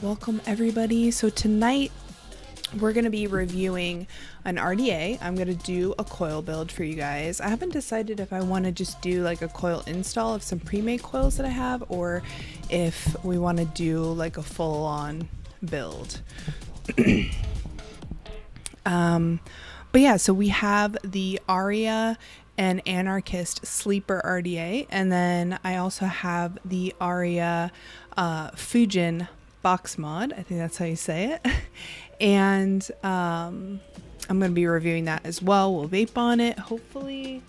Welcome everybody. So tonight we're going to be reviewing an RDA. I'm going to do a coil build for you guys. I haven't decided if I want to just do like a coil install of some pre-made coils that I have, or if we want to do like a full-on build. But yeah, so we have the Aria and Anarchist Sleeper RDA, and then I also have the Aria Fujin box mod. I think that's how you say it. And I'm going to be reviewing that as well. We'll vape on it. Hopefully,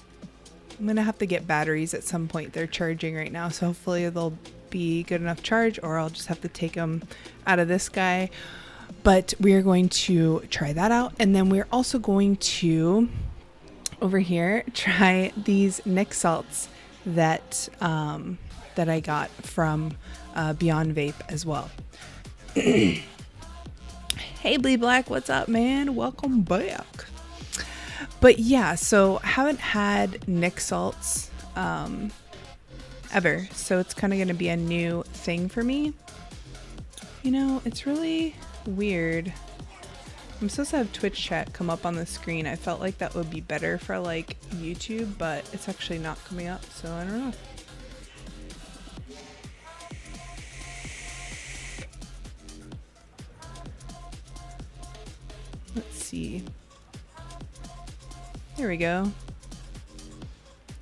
I'm going to have to get batteries at some point. They're charging right now, so hopefully they'll be good enough charge, or I'll just have to take them out of this guy. But we are going to try that out. And then we're also going to, over here, try these Nick salts that I got from Beyond Vape as well. Hey Bleed Black, what's up, man? Welcome back. But yeah, so I haven't had Nick salts ever, so it's kind of going to be a new thing for me. You know, it's really weird. I'm supposed to have Twitch chat come up on the screen. I felt like that would be better for like YouTube, but it's actually not coming up, so I don't know. Let's see. There we go.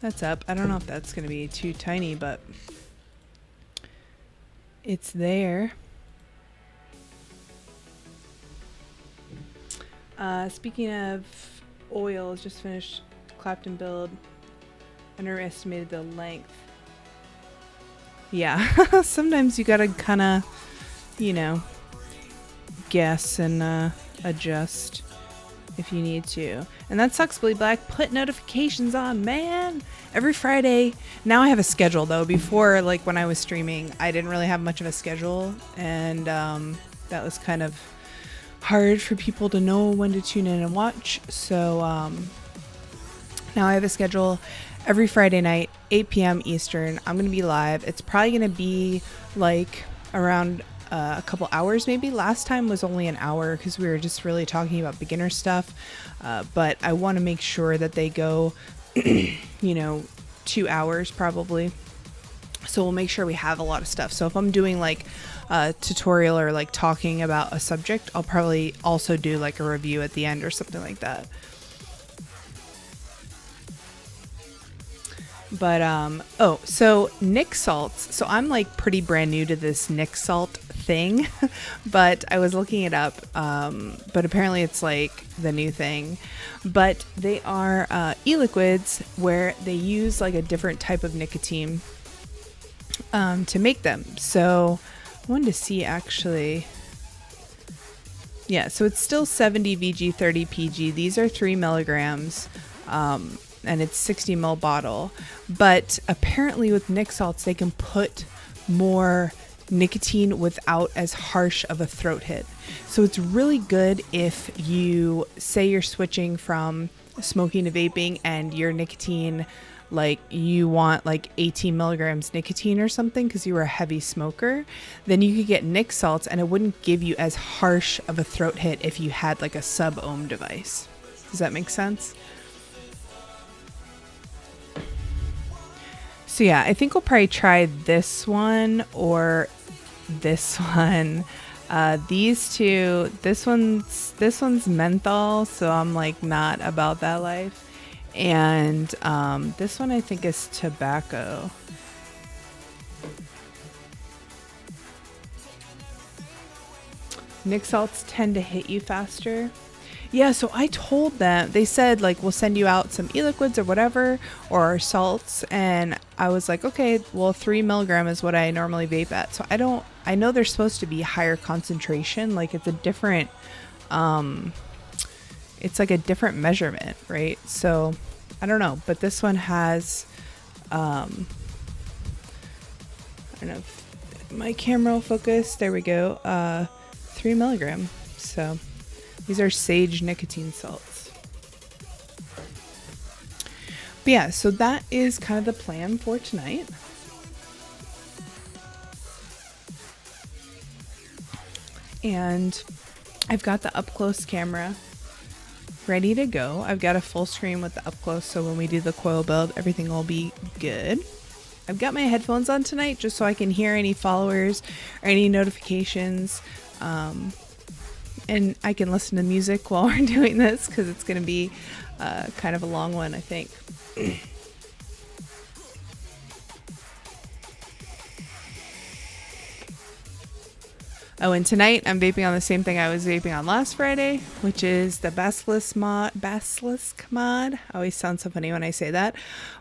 That's up. I don't know if that's going to be too tiny, but it's there. Speaking of oils, just finished Clapton build. Underestimated the length. Yeah, sometimes you gotta kind of, you know, guess and adjust if you need to. And that sucks, Bleed Black. Put notifications on, man. Every Friday. Now I have a schedule though. Before, like when I was streaming, I didn't really have much of a schedule, and that was kind of hard for people to know when to tune in and watch. So now I have a schedule every Friday night, 8 p.m. Eastern. I'm going to be live. It's probably going to be like around a couple hours maybe. Last time was only an hour because we were just really talking about beginner stuff. But I want to make sure that they go, 2 hours probably. So we'll make sure we have a lot of stuff. So if I'm doing like a tutorial or like talking about a subject, I'll probably also do like a review at the end or something like that. But so Nick salts. So I'm like pretty brand new to this Nick salt thing, but I was looking it up. But apparently it's like the new thing. But they are e-liquids where they use like a different type of nicotine to make them. So I wanted to see actually. Yeah, so it's still 70 VG, 30 PG. These are 3 milligrams. And it's 60 ml bottle. But apparently with Nick salts, they can put more nicotine without as harsh of a throat hit. So it's really good if you say you're switching from smoking to vaping and your nicotine, like you want like 18 milligrams nicotine or something because you were a heavy smoker, then you could get Nick salts and it wouldn't give you as harsh of a throat hit if you had like a sub-ohm device. Does that make sense? So yeah, I think we'll probably try this one or this one. These two, this one's menthol, so I'm like not about that life. And this one I think is tobacco. Nick salts tend to hit you faster. Yeah, so I told them, they said like, we'll send you out some e-liquids or whatever, or salts. And I was like, okay, well, 3 milligram is what I normally vape at. So I know they're supposed to be higher concentration. Like it's a different, it's like a different measurement, right? So I don't know, but this one has, I don't know if my camera will focus. There we go. 3 milligram. So these are sage nicotine salts. But yeah, so that is kind of the plan for tonight. And I've got the up close camera ready to go. I've got a full screen with the up close, so when we do the coil build, everything will be good. I've got my headphones on tonight just so I can hear any followers or any notifications, and I can listen to music while we're doing this, because it's going to be kind of a long one, I think. Oh, and tonight I'm vaping on the same thing I was vaping on last Friday, which is the Basilisk mod. Always sounds so funny when I say that,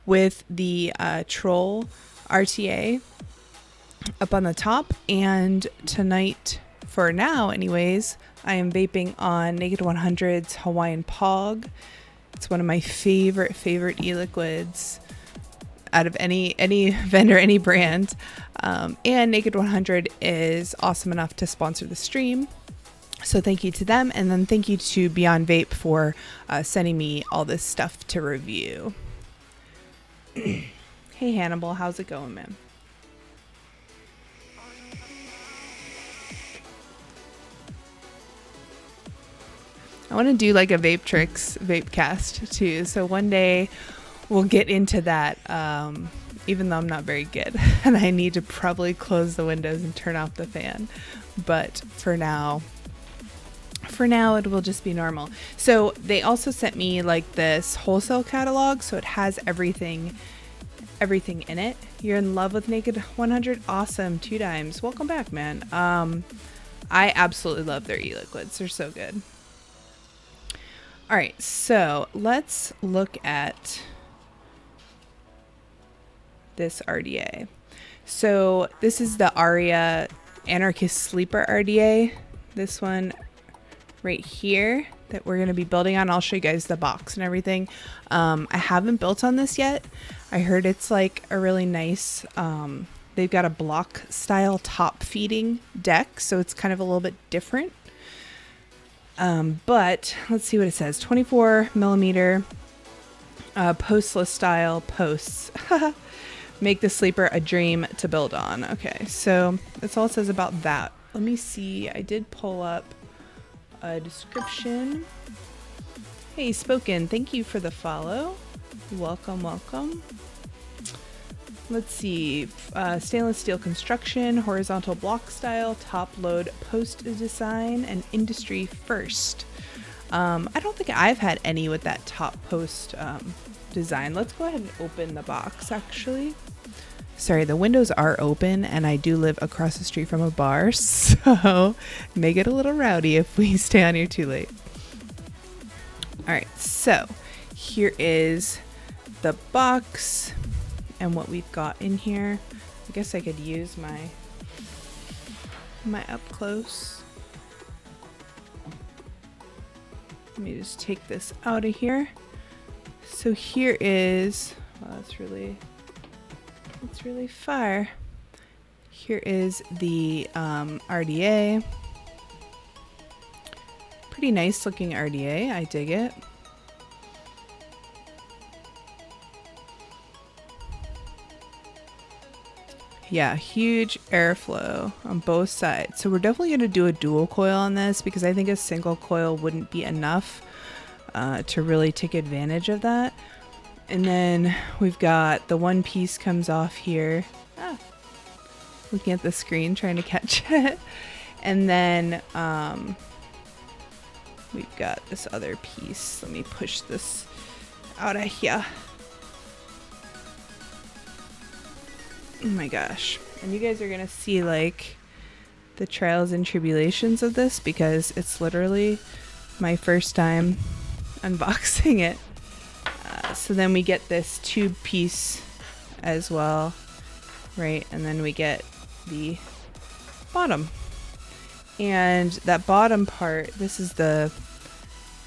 with the Troll RTA up on the top. And tonight, for now anyways, I am vaping on Naked 100's Hawaiian Pog. It's one of my favorite e-liquids out of any vendor, any brand. And Naked 100 is awesome enough to sponsor the stream. So thank you to them. And then thank you to Beyond Vape for sending me all this stuff to review. Hey Hannibal, how's it going, man? I want to do like a Vape Tricks Vapecast too. So one day we'll get into that, even though I'm not very good and I need to probably close the windows and turn off the fan. But for now it will just be normal. So they also sent me like this wholesale catalog, so it has everything in it. You're in love with Naked 100? Awesome. 2 times. Welcome back, man. I absolutely love their e-liquids. They're so good. All right, so let's look at this RDA. So this is the Aria Anarchist Sleeper RDA. This one right here that we're going to be building on. I'll show you guys the box and everything. I haven't built on this yet. I heard it's like a really nice, they've got a block style top feeding deck, so it's kind of a little bit different. But let's see what it says. 24 millimeter postless style posts. Make the sleeper a dream to build on. Okay, so that's all it says about that. Let me see. I did pull up a description. Hey, Spoken, thank you for the follow. Welcome, welcome. Let's see. Stainless steel construction, horizontal block style, top load post design, and industry first. I don't think I've had any with that top post design. Let's go ahead and open the box, actually. Sorry, the windows are open and I do live across the street from a bar, so may get a little rowdy if we stay on here too late. All right, so here is the box and what we've got in here. I guess I could use my up close. Let me just take this out of here. So here is, wow, that's really far. Here is the RDA. Pretty nice looking RDA. I dig it. Yeah, huge airflow on both sides. So we're definitely going to do a dual coil on this because I think a single coil wouldn't be enough to really take advantage of that. And then we've got the one piece comes off here. Looking at the screen, trying to catch it. And then we've got this other piece. Let me push this out of here. Oh my gosh. And you guys are going to see like the trials and tribulations of this because it's literally my first time unboxing it. So then we get this tube piece as well, right? And then we get the bottom. And that bottom part, this is the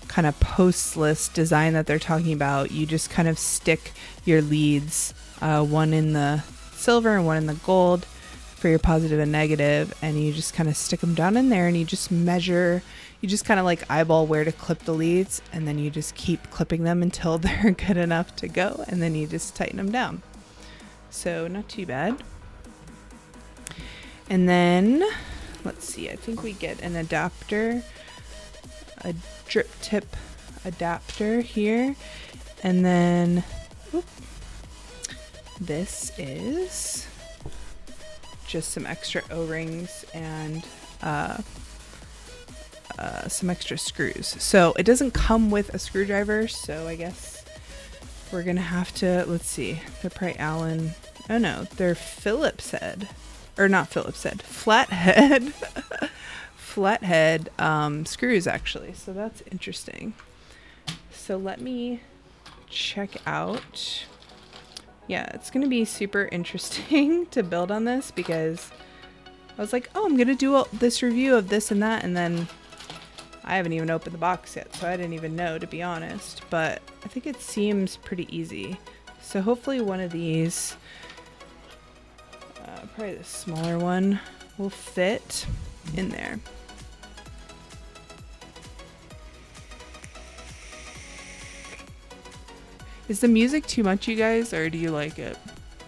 kind of postless design that they're talking about. You just kind of stick your leads, one in the silver and one in the gold for your positive and negative, and you just kind of stick them down in there and you just measure. You just kind of like eyeball where to clip the leads, and then you just keep clipping them until they're good enough to go, and then you just tighten them down. So not too bad. And then let's see, I think we get an adapter, a drip tip adapter here, and then this is just some extra O-rings and some extra screws. So it doesn't come with a screwdriver, so I guess we're gonna have to, let's see, they're probably Allen, oh no, they're Phillips head, or not Phillips head, flathead flathead screws actually, so that's interesting. So let me check out. Yeah, it's gonna be super interesting to build on this, because I was like, oh, I'm gonna do this review of this and that, and then I haven't even opened the box yet, so I didn't even know, to be honest, but I think it seems pretty easy. So hopefully one of these, probably the smaller one, will fit in there. Is the music too much, you guys, or do you like it?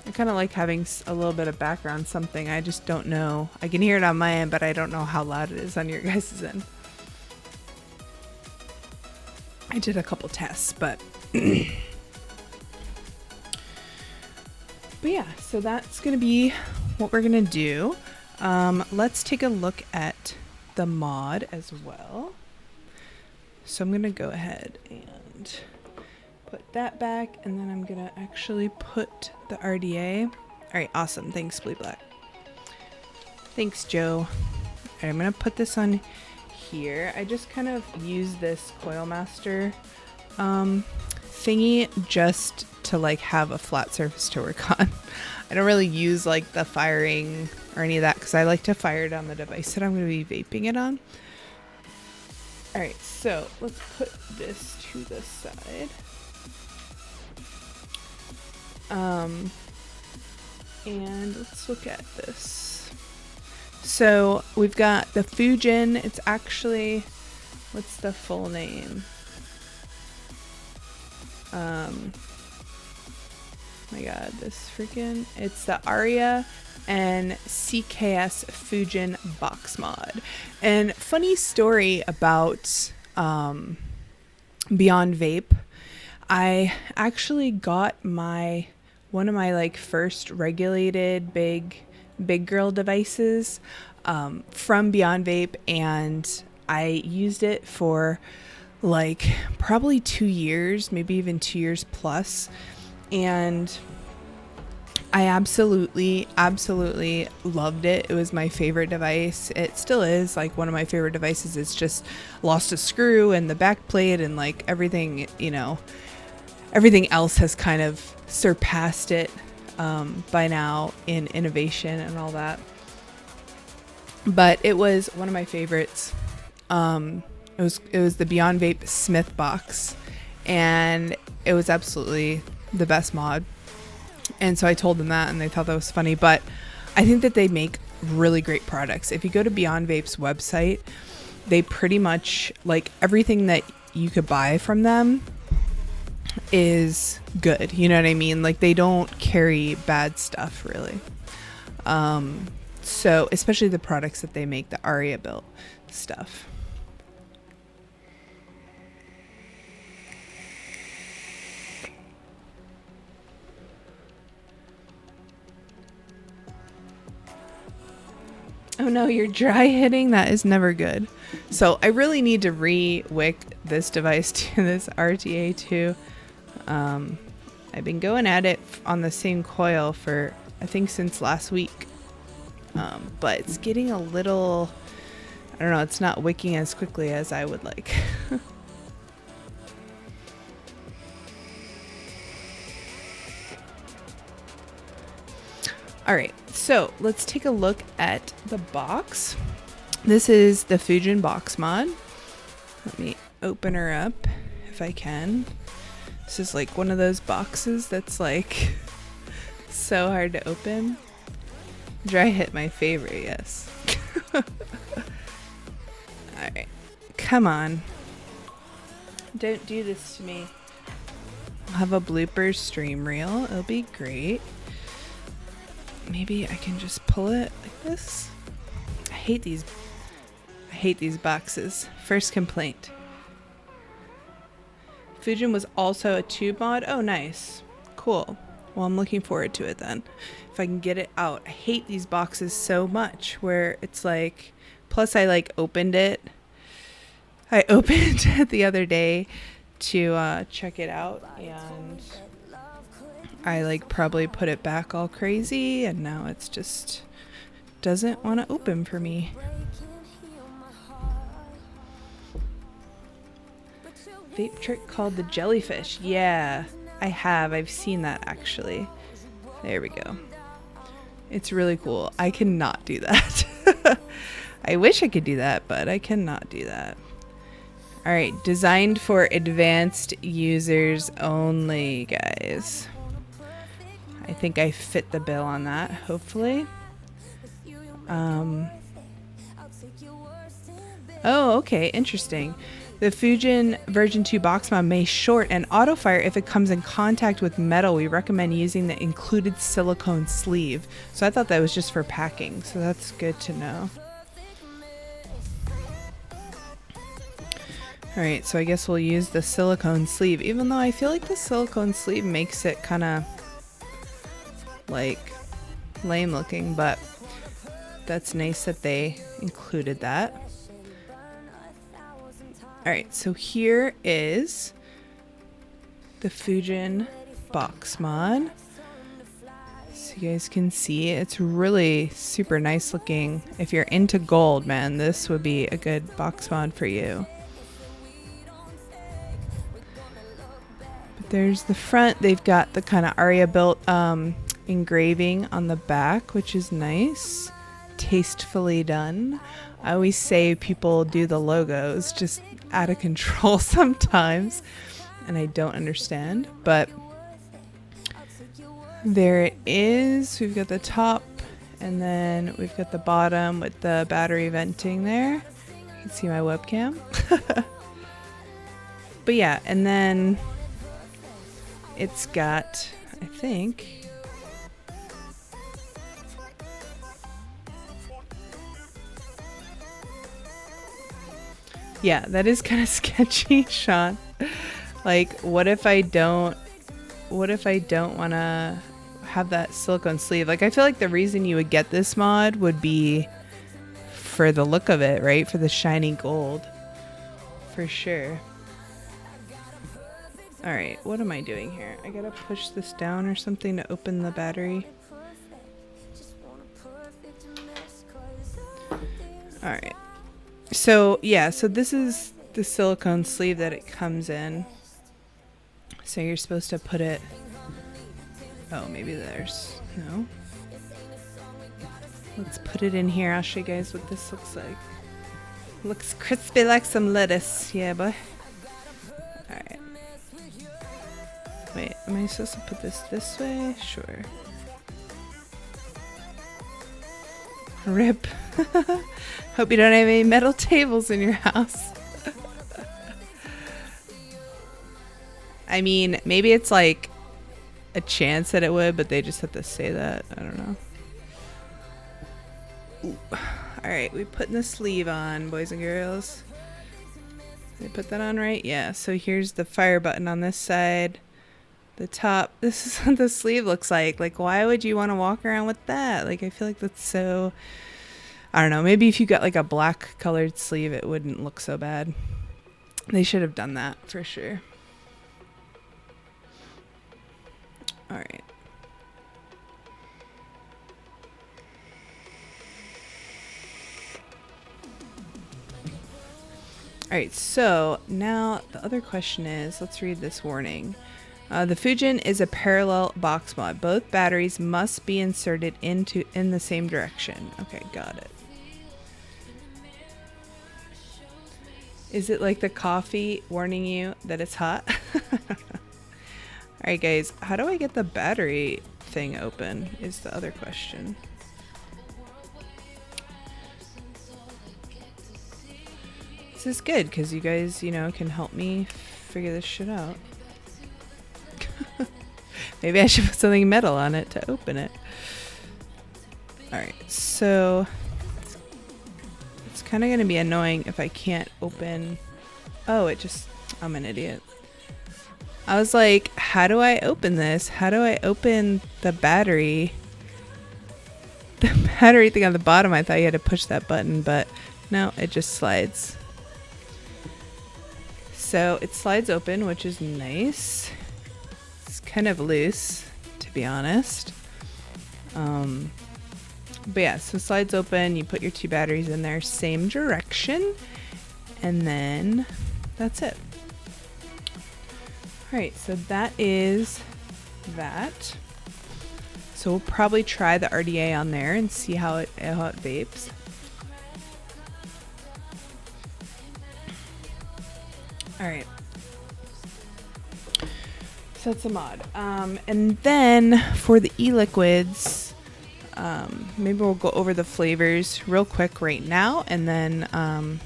I kind of like having a little bit of background something. I just don't know. I can hear it on my end, but I don't know how loud it is on your guys' end. I did a couple tests, but but yeah, so that's gonna be what we're gonna do. Let's take a look at the mod as well. So I'm gonna go ahead and put that back, and then I'm gonna actually put the RDA. All right, awesome. Thanks, Blue Black. Thanks, Joe. All right, I'm gonna put this on here. I just kind of use this Coil Master thingy just to like have a flat surface to work on. I don't really use like the firing or any of that, because I like to fire it on the device that I'm going to be vaping it on. All right, so let's put this to the side. And let's look at this. So we've got the Fujin. It's actually, what's the full name? My God, this freaking, it's the Aria and CKS Fujin box mod. And funny story about Beyond Vape. I actually got one of my like first regulated big girl devices from Beyond Vape, and I used it for like probably 2 years, maybe even 2 years plus, and I absolutely loved it. It was my favorite device. It still is like one of my favorite devices. It's just lost a screw and the back plate, and like everything, you know, everything else has kind of surpassed it by now in innovation and all that. But it was one of my favorites. It was the Beyond Vape Smith box, and it was absolutely the best mod. And so I told them that, and they thought that was funny. But I think that they make really great products. If you go to Beyond Vape's website, they pretty much, like, everything that you could buy from them is good. You know what I mean? Like, they don't carry bad stuff, really. So especially the products that they make, the Aria built stuff. Oh no, you're dry hitting? That is never good. So I really need to re-wick this device to this RDA too. I've been going at it on the same coil for, I think, since last week. But it's getting a little, I don't know, it's not wicking as quickly as I would like. All right, so let's take a look at the box. This is the Fujin box mod. Let me open her up if I can. This is like one of those boxes that's like so hard to open. Dry hit, my favorite, yes. All right, come on. Don't do this to me. I'll have a bloopers stream reel. It'll be great. Maybe I can just pull it like this. I hate these boxes. First complaint. Fujin was also a tube mod. Oh, nice. Cool. Well, I'm looking forward to it then. If I can get it out. I hate these boxes so much where it's like, plus I like opened it. I opened it the other day to check it out, and I like probably put it back all crazy, and now it's just doesn't want to open for me. Vape trick called the jellyfish. Yeah, I have. I've seen that actually. There we go. It's really cool. I cannot do that. I wish I could do that, but I cannot do that. All right, designed for advanced users only, guys. I think I fit the bill on that, hopefully. Oh, okay, interesting. The Fujin version 2 box mod may short and auto fire if it comes in contact with metal. We recommend using the included silicone sleeve. So I thought that was just for packing, so that's good to know. Alright, so I guess we'll use the silicone sleeve, even though I feel like the silicone sleeve makes it kind of like lame looking, but that's nice that they included that. Alright, so here is the Fujin box mod. So you guys can see it's really super nice looking. If you're into gold, man, this would be a good box mod for you. But there's the front. They've got the kind of Aria built engraving on the back, which is nice. Tastefully done. I always say people do the logos just out of control sometimes, and I don't understand, but there it is. We've got the top, and then we've got the bottom with the battery venting there. You can see my webcam. But yeah, and then it's got, I think, yeah, that is kind of sketchy, Sean. Like, what if I don't want to have that silicone sleeve? Like, I feel like the reason you would get this mod would be for the look of it, right? For the shiny gold. For sure. Alright, what am I doing here? I gotta push this down or something to open the battery. Alright. So yeah, so this is the silicone sleeve that it comes in. So you're supposed to put it, oh, maybe there's, no. Let's put it in here. I'll show you guys what this looks like. Looks crispy like some lettuce. Yeah, boy. Alright. Wait, am I supposed to put this way? Sure. Rip. Hope you don't have any metal tables in your house. I mean, maybe it's like a chance that it would, but they just have to say that. I don't know. Ooh. Alright, we putting the sleeve on, boys and girls. Did I put that on right? Yeah, so here's the fire button on this side. The top, this is what the sleeve looks like. Like, why would you want to walk around with that? Like, I feel like that's so, I don't know, maybe if you got like a black colored sleeve, it wouldn't look so bad. They should have done that for sure. All right. All right, so now the other question is, let's read this warning. The Fujin is a parallel box mod. Both batteries must be inserted in the same direction. Okay, got it. Is it like the coffee warning you that it's hot? Alright guys, how do I get the battery thing open is the other question. This is good because you guys, you know, can help me figure this shit out. Maybe I should put something metal on it to open it. Alright, so kind of going to be annoying if I can't open. Oh, I'm an idiot. I was like, how do I open this? How do I open the battery? The battery thing on the bottom, I thought you had to push that button, but no, it just slides. So it slides open, which is nice. It's kind of loose, to be honest. But yeah, so slides open, you put your 2 batteries in there, same direction, and then that's it. Alright, so that is that. So we'll probably try the RDA on there and see how it vapes. Alright. So that's a mod. And then for the e-liquids, maybe we'll go over the flavors real quick right now, and then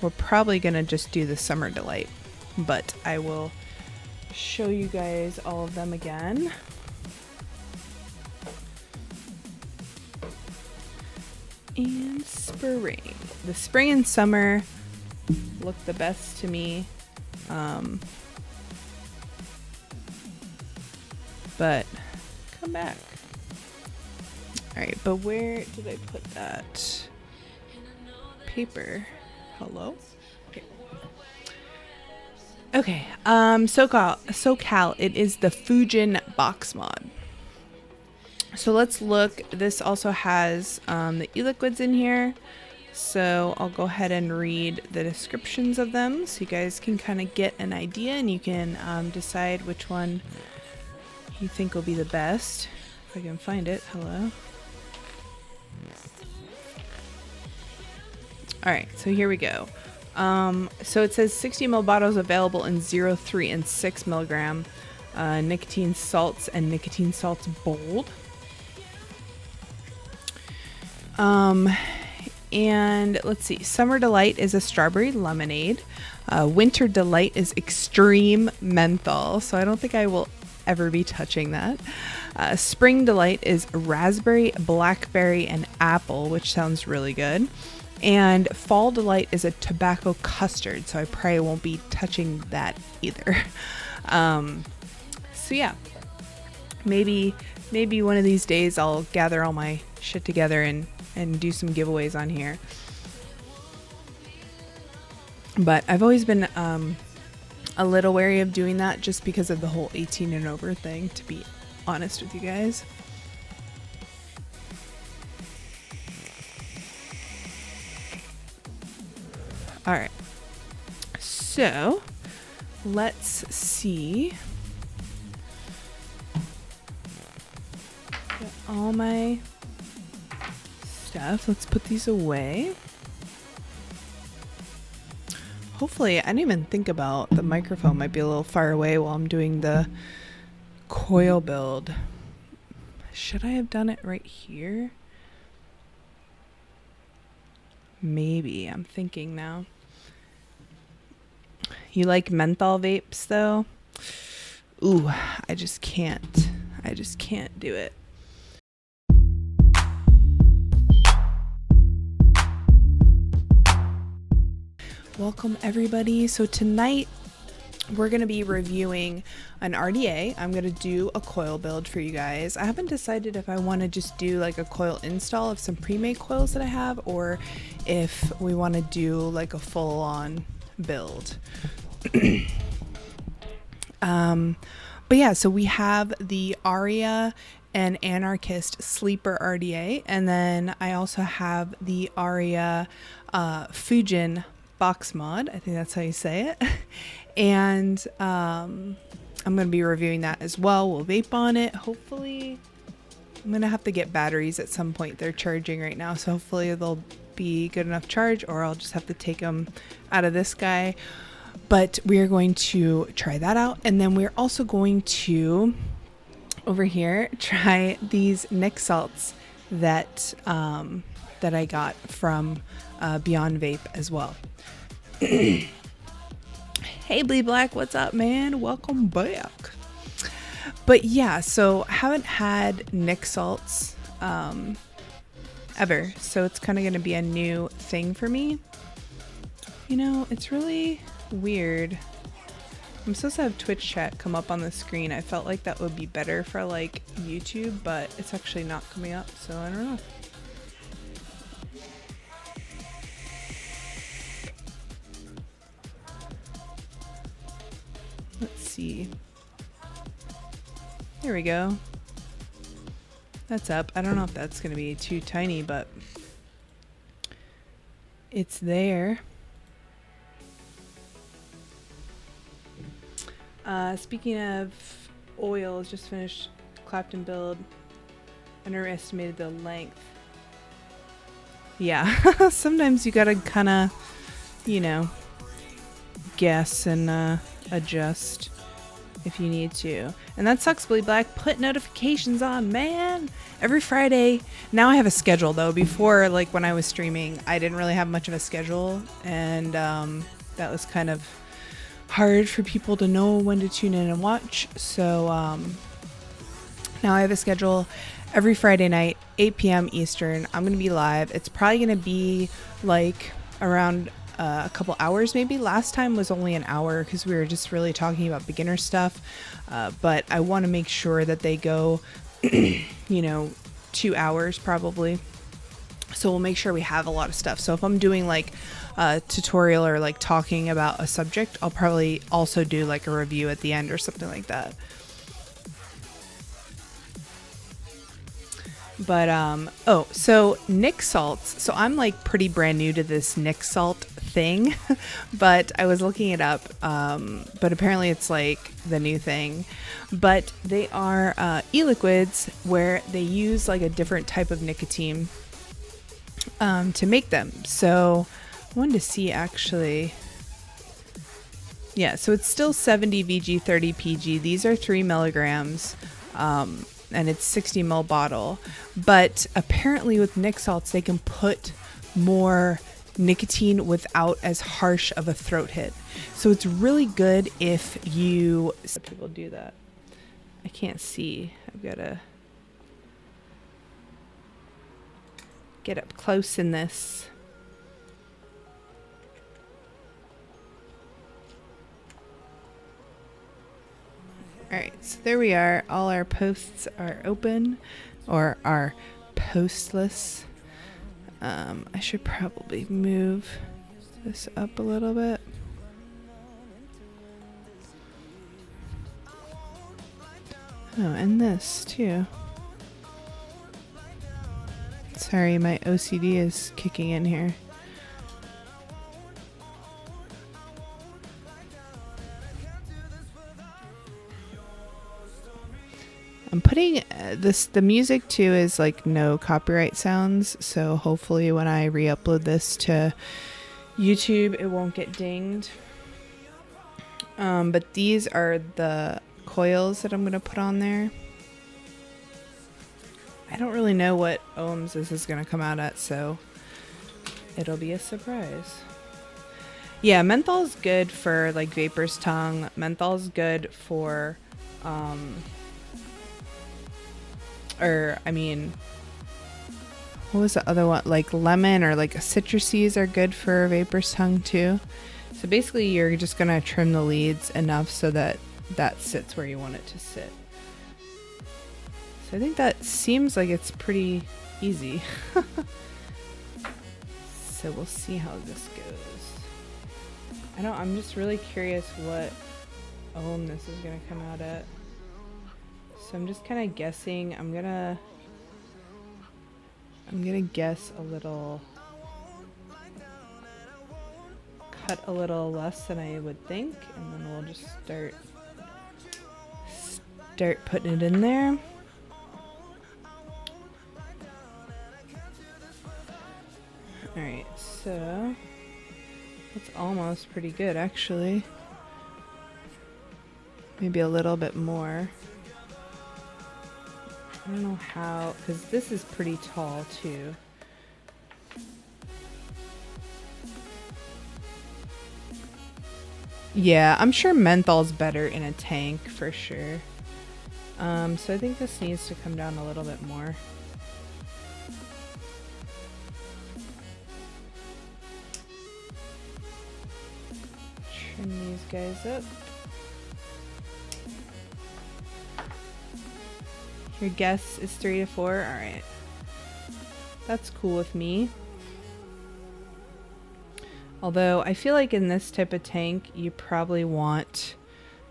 we're probably going to just do the Summer Delight. But I will show you guys all of them again. And spring. The spring and summer look the best to me. But come back. Alright, but where did I put that? Paper. Hello? Okay. SoCal, it is the Fujin box mod. So let's look. This also has the e-liquids in here. So I'll go ahead and read the descriptions of them so you guys can kind of get an idea, and you can decide which one you think will be the best. If I can find it. Hello. Alright, so here we go. So it says 60 ml bottles available in 0, 3, and 6 milligram. Nicotine salts and nicotine salts bold. And let's see. Summer Delight is a strawberry lemonade. Winter Delight is extreme menthol. So I don't think I will ever be touching that. Spring Delight is raspberry, blackberry, and apple, which sounds really good. And Fall Delight is a tobacco custard. So I probably won't be touching that either. So yeah, maybe one of these days I'll gather all my shit together and do some giveaways on here. But I've always been a little wary of doing that just because of the whole 18 and over thing, to be honest with you guys. All right. So let's see. Get all my stuff. Let's put these away. Hopefully, I didn't even think about the microphone might be a little far away while I'm doing the coil build. Should I have done it right here? Maybe. I'm thinking now. You like menthol vapes though? Ooh, I just can't. I just can't do it. Welcome everybody. So tonight we're going to be reviewing an RDA. I'm going to do a coil build for you guys. I haven't decided if I want to just do like a coil install of some pre-made coils that I have, or if we want to do like a full-on build. But yeah, so we have the Aria and Anarchist Sleeper RDA, and then I also have the Aria Fujin box mod. I think that's how you say it. And I'm going to be reviewing that as well. We'll vape on it. Hopefully, I'm going to have to get batteries at some point. They're charging right now, so hopefully they'll be good enough charge, or I'll just have to take them out of this guy. But we are going to try that out. And then we're also going to, over here, try these Nick salts that I got from Beyond Vape as well. Hey Bleed Black, what's up, man? Welcome back. But yeah, so I haven't had Nick salts. I ever. So it's kind of going to be a new thing for me. You know, it's really weird. I'm supposed to have Twitch chat come up on the screen. I felt like that would be better for like YouTube, but it's actually not coming up, so I don't know. Let's see. There we go. That's up. I don't know if that's going to be too tiny, but it's there. Speaking of oils, just finished Clapton build. Underestimated the length. Yeah, sometimes you gotta kind of, you know, guess and adjust if you need to. And that sucks, Bleed Black. Put notifications on, man. Every Friday. Now I have a schedule though. Before, like when I was streaming, I didn't really have much of a schedule, and that was kind of hard for people to know when to tune in and watch. So now I have a schedule every Friday night, 8 p.m. Eastern. I'm going to be live. It's probably going to be like around a couple hours maybe. Last time was only an hour because we were just really talking about beginner stuff. But I want to make sure that they go, you know, 2 hours probably. So we'll make sure we have a lot of stuff. So if I'm doing like a tutorial or like talking about a subject, I'll probably also do like a review at the end or something like that. But oh, so Nick salts. So I'm like pretty brand new to this Nick salt thing, but I was looking it up. But apparently it's like the new thing. But they are e-liquids where they use like a different type of nicotine to make them. So I wanted to see actually. Yeah, so it's still 70 VG, 30 PG. These are 3 milligrams. And it's 60 ml bottle. But apparently with Nick salts, they can put more nicotine without as harsh of a throat hit. So it's really good if you... Some people do that. I can't see. I've got to get up close in this. Alright, so there we are. All our posts are open, or are postless. I should probably move this up a little bit. Oh, and this too. Sorry, my OCD is kicking in here. I'm putting the music too is like no copyright sounds, so hopefully when I re-upload this to YouTube it won't get dinged. But these are the coils that I'm going to put on there. I don't really know what ohms this is going to come out at, so it'll be a surprise. Yeah, menthol's good for like vapor's tongue. Menthol's good for what was the other one? Like lemon or like citruses are good for vapor's tongue too. So basically you're just going to trim the leads enough so that that sits where you want it to sit. So I think that seems like it's pretty easy. So we'll see how this goes. I'm just really curious what ohm this is going to come out at. So I'm just kind of guessing. I'm gonna guess a little, cut a little less than I would think, and then we'll just start putting it in there. All right, so that's almost pretty good actually. Maybe a little bit more. I don't know how, because this is pretty tall too. Yeah, I'm sure menthol's better in a tank for sure. So I think this needs to come down a little bit more. Turn these guys up. Your guess is 3 to 4. All right. That's cool with me. Although I feel like in this type of tank, you probably want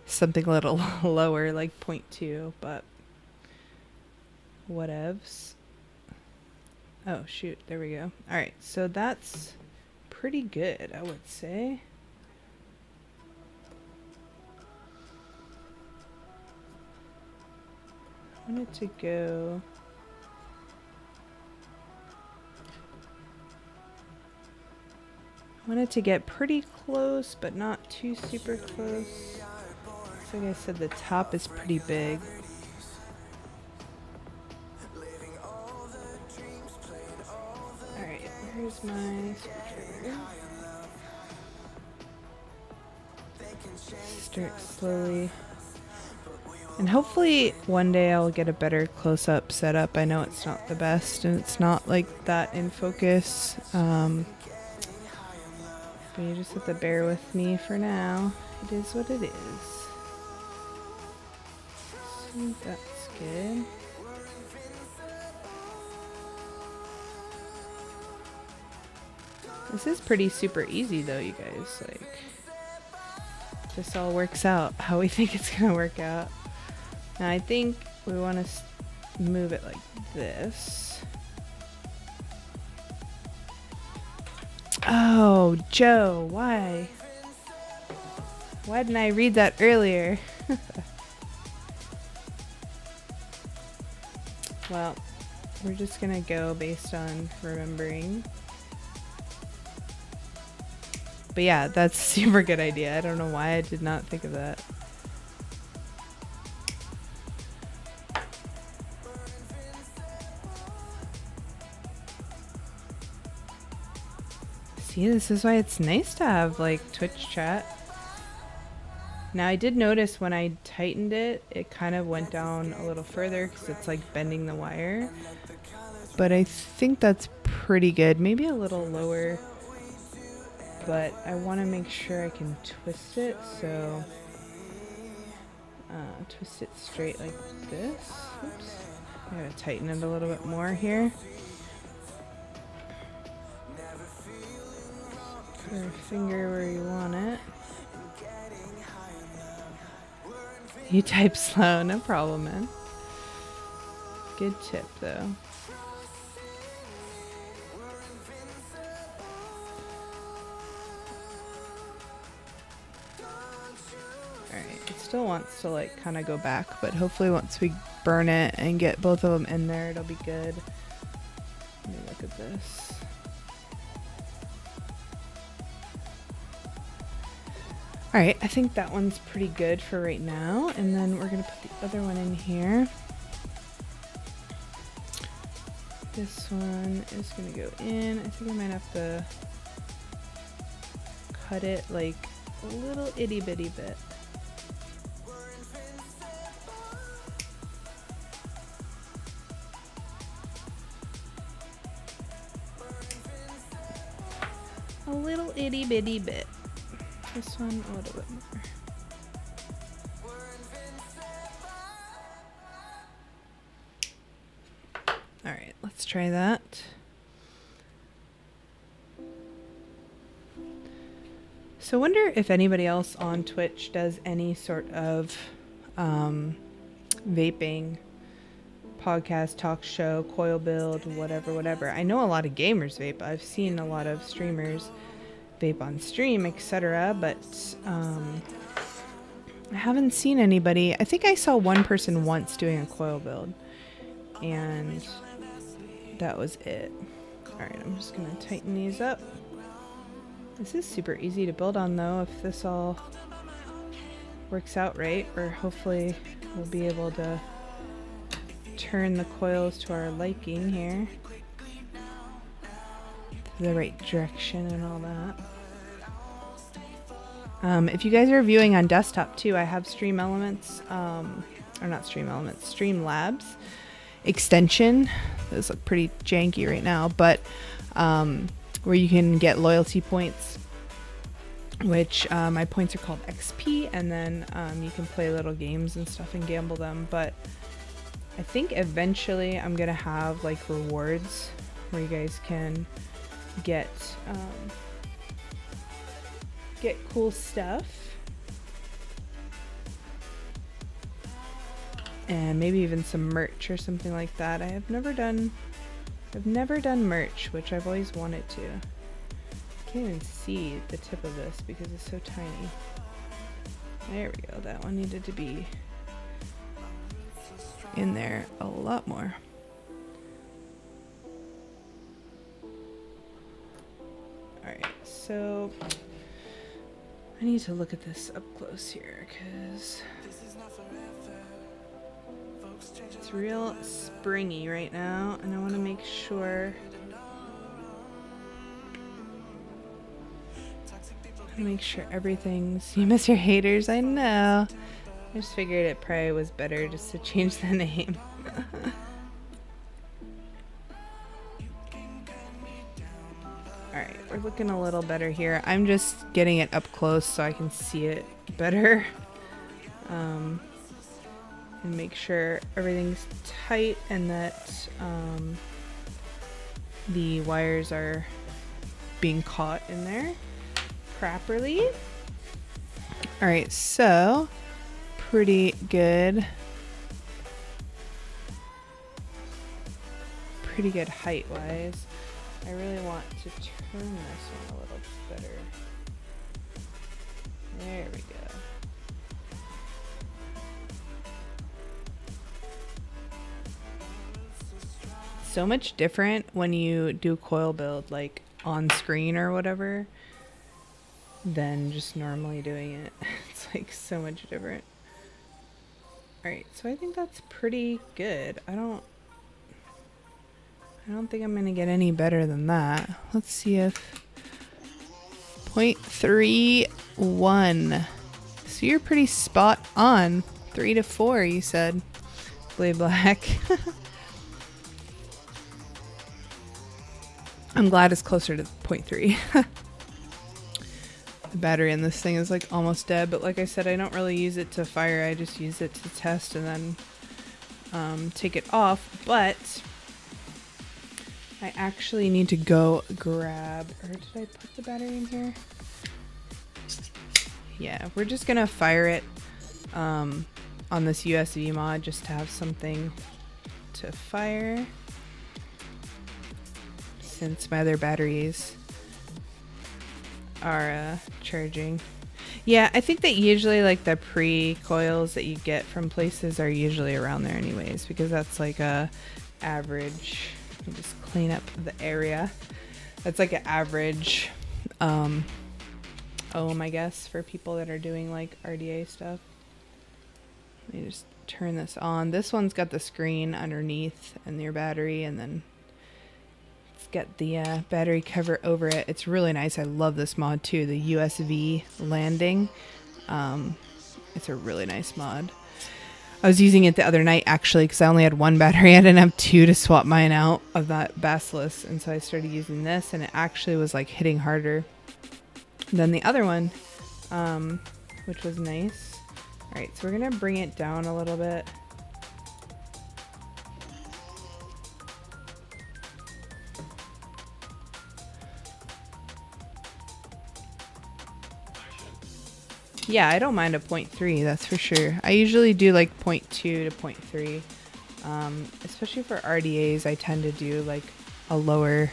something a little lower, like 0.2, but whatevs. Oh, shoot. There we go. All right. So that's pretty good, I would say. I wanted to go... I wanted to get pretty close, but not too super close. Like I said, the top is pretty big. Alright, here's my screwdriver. Start slowly. And hopefully one day I'll get a better close-up setup. I know it's not the best and it's not like that in focus. But you just have to bear with me for now. It is what it is. So that's good. This is pretty super easy though, you guys. Like, this all works out how we think it's gonna work out. Now I think we want to move it like this. Oh, Joe, why? Why didn't I read that earlier? Well, we're just gonna go based on remembering. But yeah, that's a super good idea. I don't know why I did not think of that. See, this is why it's nice to have like Twitch chat. Now I did notice when I tightened it, it kind of went down a little further because it's like bending the wire. But I think that's pretty good. Maybe a little lower. But I want to make sure I can twist it. So twist it straight like this. Oops. I gotta tighten it a little bit more here. Put your finger where you want it. You type slow, no problem, man. Good tip, though. Alright, it still wants to, like, kind of go back, but hopefully once we burn it and get both of them in there, it'll be good. Let me look at this. Alright, I think that one's pretty good for right now. And then we're going to put the other one in here. This one is going to go in. I think I might have to cut it like a little itty bitty bit. A little itty bitty bit. This one a little bit more. Alright, let's try that. So I wonder if anybody else on Twitch does any sort of vaping, podcast, talk show, coil build, whatever. I know a lot of gamers vape. I've seen a lot of streamers vape on stream, etc. But I haven't seen anybody. I think I saw one person once doing a coil build, and that was it. Alright, I'm just gonna tighten these up. This is super easy to build on though, if this all works out right, or hopefully we'll be able to turn the coils to our liking here. The right direction and all that. If you guys are viewing on desktop too, I have Stream Elements, or not Stream Elements, Streamlabs extension. Those look pretty janky right now, but where you can get loyalty points which my points are called XP, and then you can play little games and stuff and gamble them. But I think eventually I'm gonna have like rewards where you guys can get cool stuff, and maybe even some merch or something like that. I've never done merch, which I've always wanted to. Can't even see the tip of this because it's so tiny. There we go. That one needed to be in there a lot more. Alright, so I need to look at this up close here because it's real springy right now, and I want to make sure everything's... You miss your haters? I know. I just figured it probably was better just to change the name. Alright, we're looking a little better here. I'm just getting it up close so I can see it better. And make sure everything's tight and that the wires are being caught in there properly. Alright, so pretty good height wise. I really want to turn this one a little better. There we go. So much different when you do coil build like on screen or whatever than just normally doing it. It's like so much different. Alright, so I think that's pretty good. I don't think I'm gonna get any better than that. Let's see if 0.31. So you're pretty spot on. 3 to 4, you said. Blade Black. I'm glad it's closer to 0.3. The battery in this thing is like almost dead, but like I said, I don't really use it to fire. I just use it to test and then take it off. But I actually need to go grab, or did I put the battery in here? Yeah, we're just gonna fire it on this USB mod just to have something to fire, since my other batteries are charging. Yeah, I think that usually like the pre-coils that you get from places are usually around there anyways, because that's like a average. Let me just clean up the area. That's like an average ohm, I guess, for people that are doing like RDA stuff. Let me just turn this on. This one's got the screen underneath and your battery, and then it's got the battery cover over it. It's really nice. I love this mod too, the USV landing. It's a really nice mod. I was using it the other night actually because I only had one battery. I didn't have two to swap mine out of that Basilisk, and so I started using this, and it actually was like hitting harder than the other one, which was nice. All right, so we're gonna bring it down a little bit. Yeah, I don't mind a 0.3, that's for sure. I usually do like 0.2 to 0.3. Especially for RDAs, I tend to do like a lower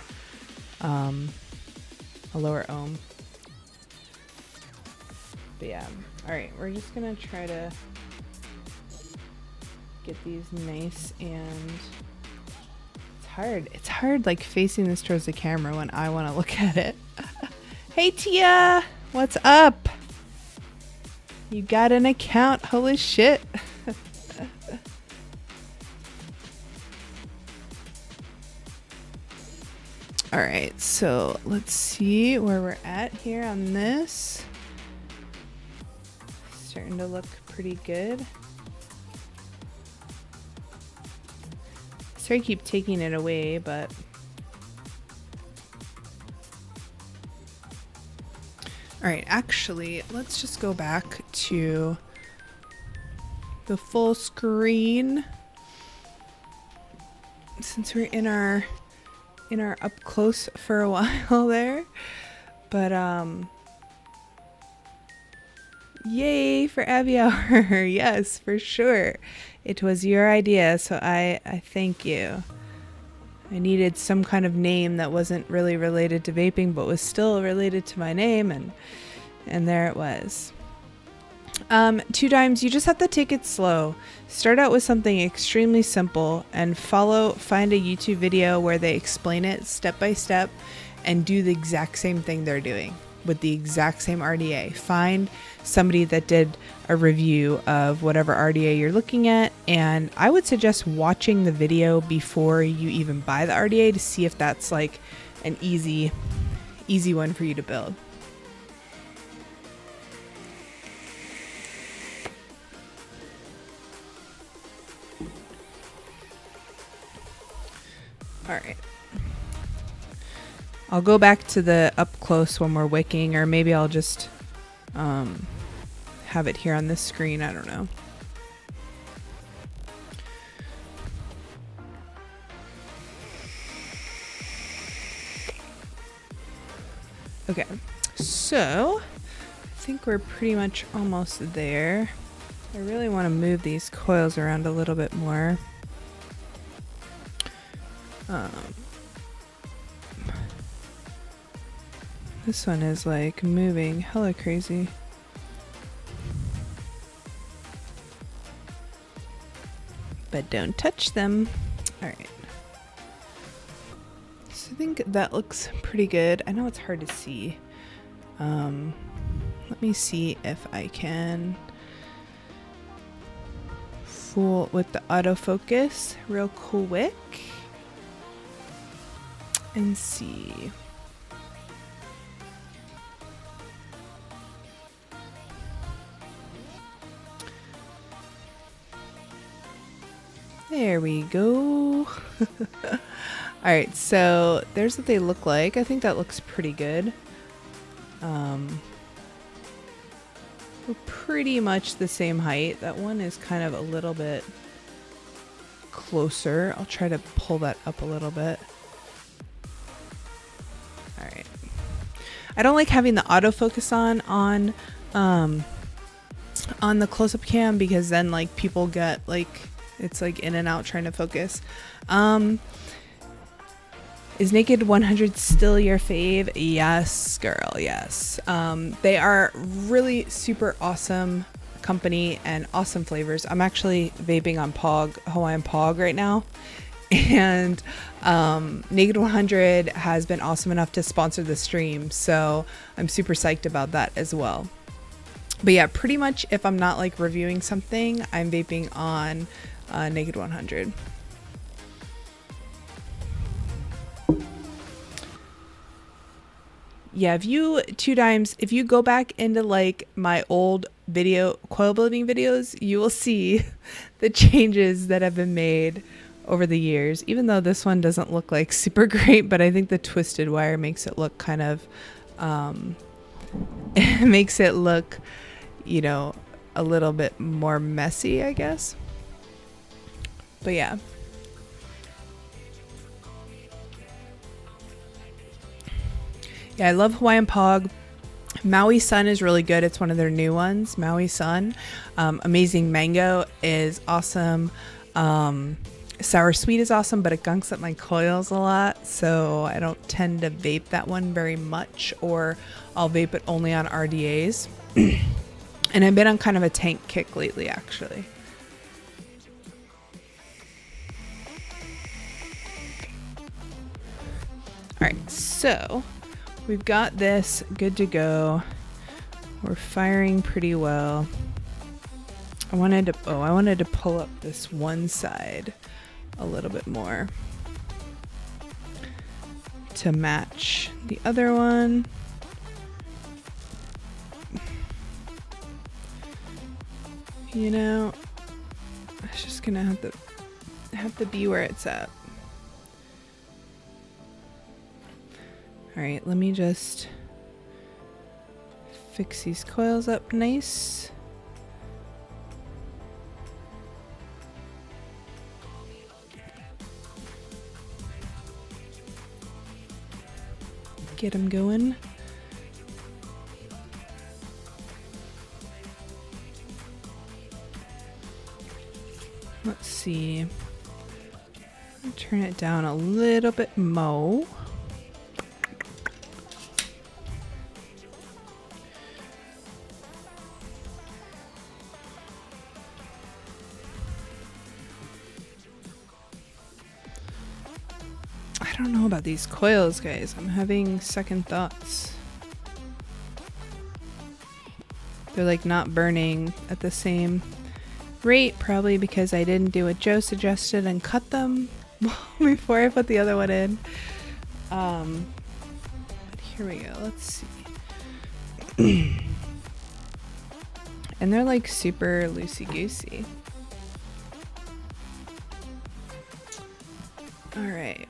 ohm. But yeah, all right, we're just gonna try to get these nice, and it's hard like facing this towards the camera when I want to look at it. Hey Tia, what's up? You got an account, holy shit. All right, so let's see where we're at here on this. Starting to look pretty good. Sorry, I keep taking it away, but All right, actually, let's just go back to the full screen since we're in our up close for a while there. But yay for Abby Hour. Yes, for sure. It was your idea, so I thank you. I needed some kind of name that wasn't really related to vaping but was still related to my name, and there it was. 2 Dimes, you just have to take it slow. Start out with something extremely simple and find a YouTube video where they explain it step by step and do the exact same thing they're doing with the exact same RDA. Find somebody that did a review of whatever RDA you're looking at, and I would suggest watching the video before you even buy the RDA to see if that's like an easy one for you to build. All right. I'll go back to the up close when we're wicking, or maybe I'll just have it here on this screen. I don't know. Okay, so I think we're pretty much almost there. I really want to move these coils around a little bit more. This one is like moving hella crazy. But don't touch them. All right. So I think that looks pretty good. I know it's hard to see. Let me see if I can fool with the autofocus real quick and see. There we go. All right, so there's what they look like. I think that looks pretty good. We're pretty much the same height. That one is kind of a little bit closer. I'll try to pull that up a little bit. All right. I don't like having the autofocus on the close-up cam because then like people get like it's like in and out trying to focus. Is Naked 100 still your fave? Yes, girl, yes. They are really super awesome company and awesome flavors. I'm actually vaping on Hawaiian Pog right now. And Naked 100 has been awesome enough to sponsor the stream. So I'm super psyched about that as well. But yeah, pretty much if I'm not like reviewing something, I'm vaping on Naked 100. Yeah, if you go back into like my old coil building videos, you will see the changes that have been made over the years. Even though this one doesn't look like super great, but I think the twisted wire makes it look kind of, it makes it look, you know, a little bit more messy, I guess. But yeah. Yeah, I love Hawaiian Pog. Maui Sun is really good. It's one of their new ones, Maui Sun. Amazing Mango is awesome. Sour Sweet is awesome, but it gunks up my coils a lot, so I don't tend to vape that one very much, or I'll vape it only on RDAs. And I've been on kind of a tank kick lately, actually. All right, so we've got this good to go. We're firing pretty well. I wanted to pull up this one side a little bit more to match the other one. You know, it's just gonna have to be where it's at. All right, let me just Fix these coils up nice. Get them going. Let's see. Turn it down a little bit more. I don't know about these coils, guys. I'm having second thoughts. They're like not burning at the same rate, probably because I didn't do what Joe suggested and cut them before I put the other one in. But here we go. Let's see. And they're like super loosey-goosey. All right.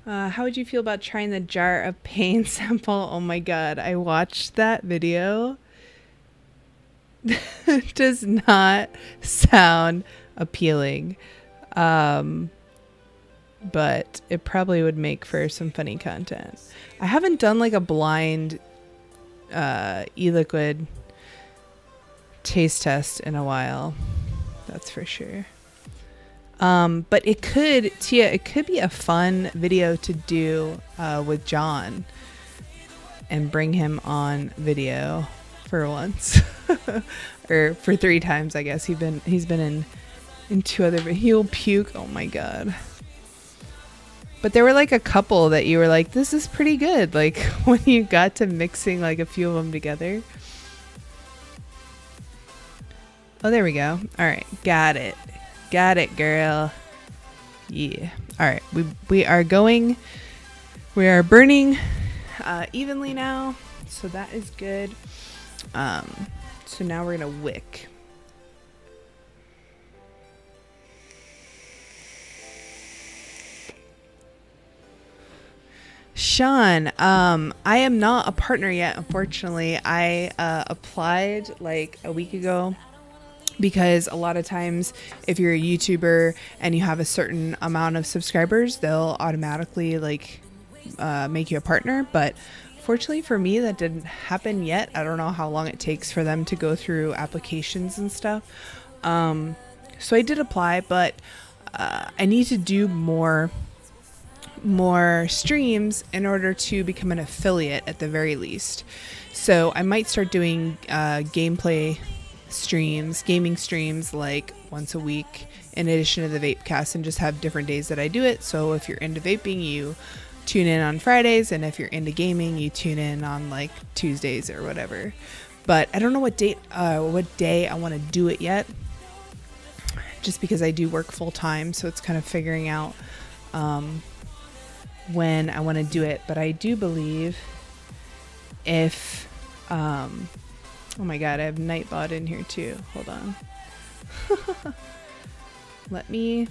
How would you feel about trying the jar of pain sample? Oh my god, I watched that video. It does not sound appealing. But it probably would make for some funny content. I haven't done like a blind e-liquid taste test in a while. That's for sure. But it could, Tia, it could be a fun video to do with John and bring him on video for once. Or for 3 times, I guess. He's been in 2 other, he'll puke. Oh my god. But there were like a couple that you were like, this is pretty good. Like when you got to mixing like a few of them together. Oh, there we go. All right. Got it. Got it, girl. Yeah. All right. We are going. We are burning evenly now. So that is good. So now we're going to wick. Sean, I am not a partner yet, unfortunately. I applied like a week ago because a lot of times if you're a YouTuber and you have a certain amount of subscribers, they'll automatically like make you a partner. But fortunately for me, that didn't happen yet. I don't know how long it takes for them to go through applications and stuff. So I did apply, but I need to do more streams in order to become an affiliate at the very least. So I might start doing gameplay streams, gaming streams like once a week in addition to the Vapecast, and just have different days that I do it. So if you're into vaping, you tune in on Fridays, and if you're into gaming, you tune in on like Tuesdays or whatever. But I don't know what day I want to do it yet, just because I do work full time, so it's kind of figuring out when I want to do it. But I do believe if oh my god, I have Nightbot in here too. Hold on. I need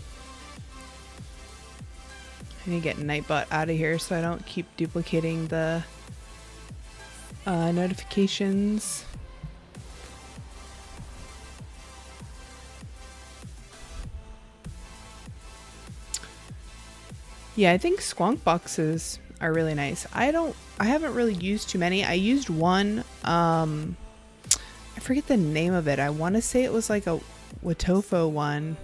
to get Nightbot out of here so I don't keep duplicating the notifications. Yeah, I think squonk boxes are really nice. I haven't really used too many. I used one, I forget the name of it. I want to say it was like a Watofo one,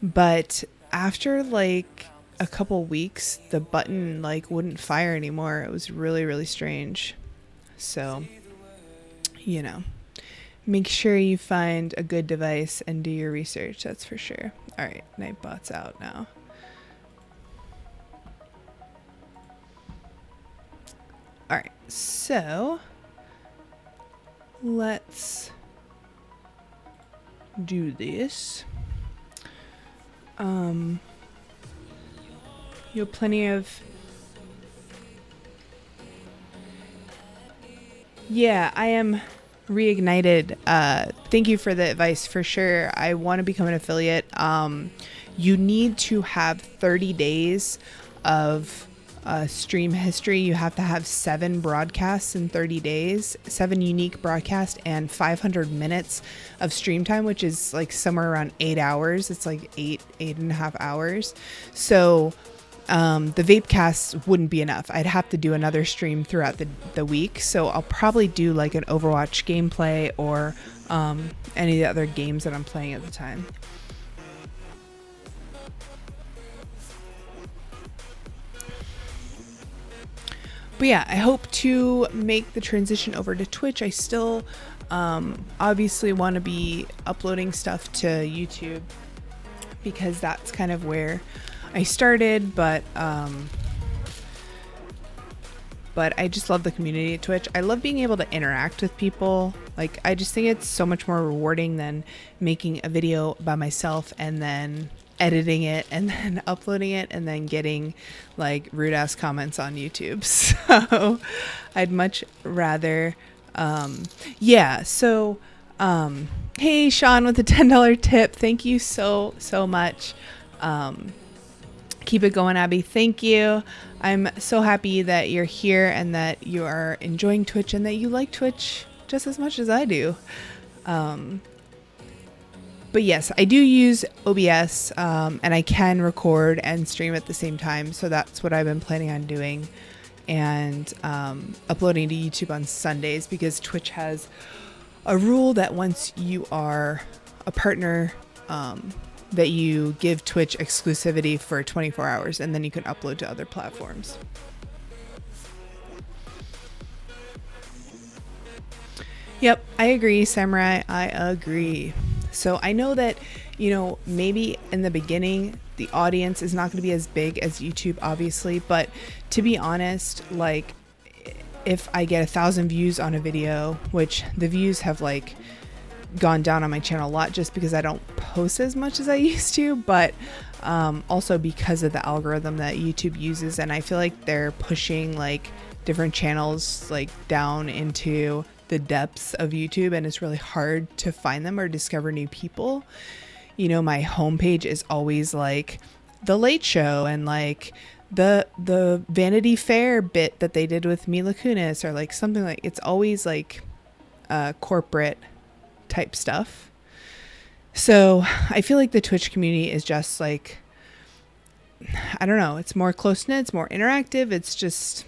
but after like a couple weeks, the button like wouldn't fire anymore. It was really, really strange. So, you know, make sure you find a good device and do your research. That's for sure. All right, Nightbot's out now. All right, so let's do this. You have plenty of... Yeah, I am reignited. Thank you for the advice, for sure. I want to become an affiliate. You need to have 30 days of stream history, you have to have 7 broadcasts in 30 days, 7 unique broadcasts, and 500 minutes of stream time, which is like somewhere around 8 hours. It's like 8.5 hours. So the Vapecast wouldn't be enough. I'd have to do another stream throughout the week. So I'll probably do like an Overwatch gameplay or any of the other games that I'm playing at the time. But yeah, I hope to make the transition over to Twitch. I still obviously want to be uploading stuff to YouTube because that's kind of where I started, but I just love the community at Twitch. I love being able to interact with people. Like, I just think it's so much more rewarding than making a video by myself and then editing it and then uploading it and then getting like rude ass comments on YouTube. So I'd much rather, hey Sean with the $10 tip. Thank you so much. Keep it going, Abby. Thank you. I'm so happy that you're here and that you are enjoying Twitch and that you like Twitch just as much as I do. But yes, I do use OBS and I can record and stream at the same time. So that's what I've been planning on doing, and uploading to YouTube on Sundays, because Twitch has a rule that once you are a partner, that you give Twitch exclusivity for 24 hours and then you can upload to other platforms. Yep, I agree, Samurai. I agree. So I know that, maybe in the beginning, the audience is not going to be as big as YouTube, obviously. But to be honest, like, if I get 1,000 views on a video, which the views have like gone down on my channel a lot just because I don't post as much as I used to, but also because of the algorithm that YouTube uses. And I feel like they're pushing like different channels like down into the depths of YouTube, and it's really hard to find them or discover new people. My homepage is always like The Late Show and like the Vanity Fair bit that they did with Mila Kunis, or like something like, it's always like corporate type stuff. So I feel like the Twitch community is just like, I don't know, it's more close-knit, it's more interactive, it's just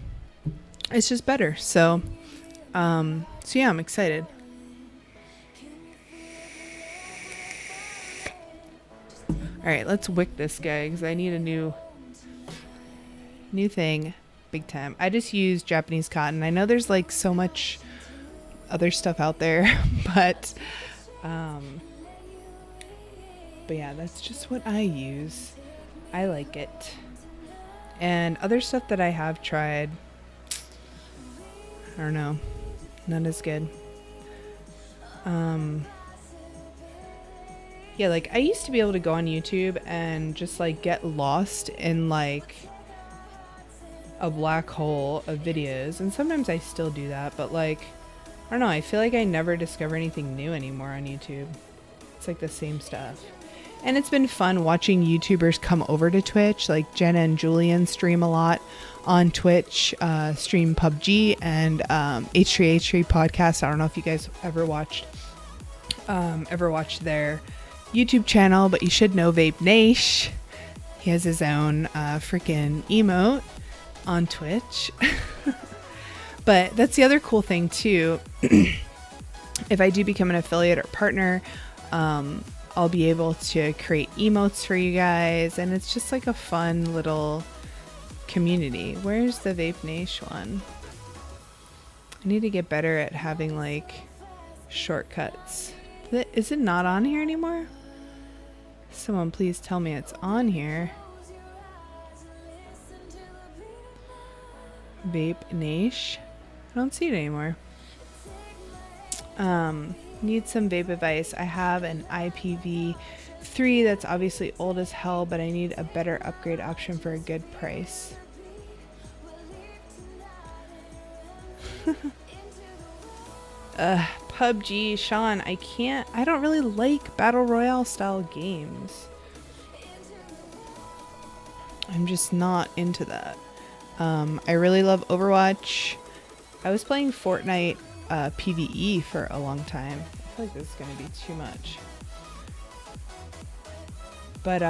better. So yeah, I'm excited. All right, let's wick this guy because I need a new thing big time. I just use Japanese cotton. I know there's like so much other stuff out there, but yeah, that's just what I use. I like it. And other stuff that I have tried, I don't know, none is good. Yeah, like I used to be able to go on YouTube and just like get lost in like a black hole of videos, and sometimes I still do that, but like, I don't know, I feel like I never discover anything new anymore on YouTube. It's like the same stuff. And it's been fun watching YouTubers come over to Twitch, like Jenna and Julian stream a lot on Twitch, stream PUBG, and H3H3 podcast. I don't know if you guys ever watched their YouTube channel, but you should know Vape Nash. He has his own freaking emote on Twitch. But that's the other cool thing too. If I do become an affiliate or partner, I'll be able to create emotes for you guys, and it's just like a fun little community. Where's the Vape Nash one? I need to get better at having like shortcuts. Is it not on here anymore? Someone please tell me it's on here. Vape Nash. I don't see it anymore. Need some vape advice. I have an IPv3 that's obviously old as hell, but I need a better upgrade option for a good price. PUBG, Sean, I don't really like battle royale style games. I'm just not into that. I really love Overwatch. I was playing Fortnite PvE for a long time. I feel like this is going to be too much. But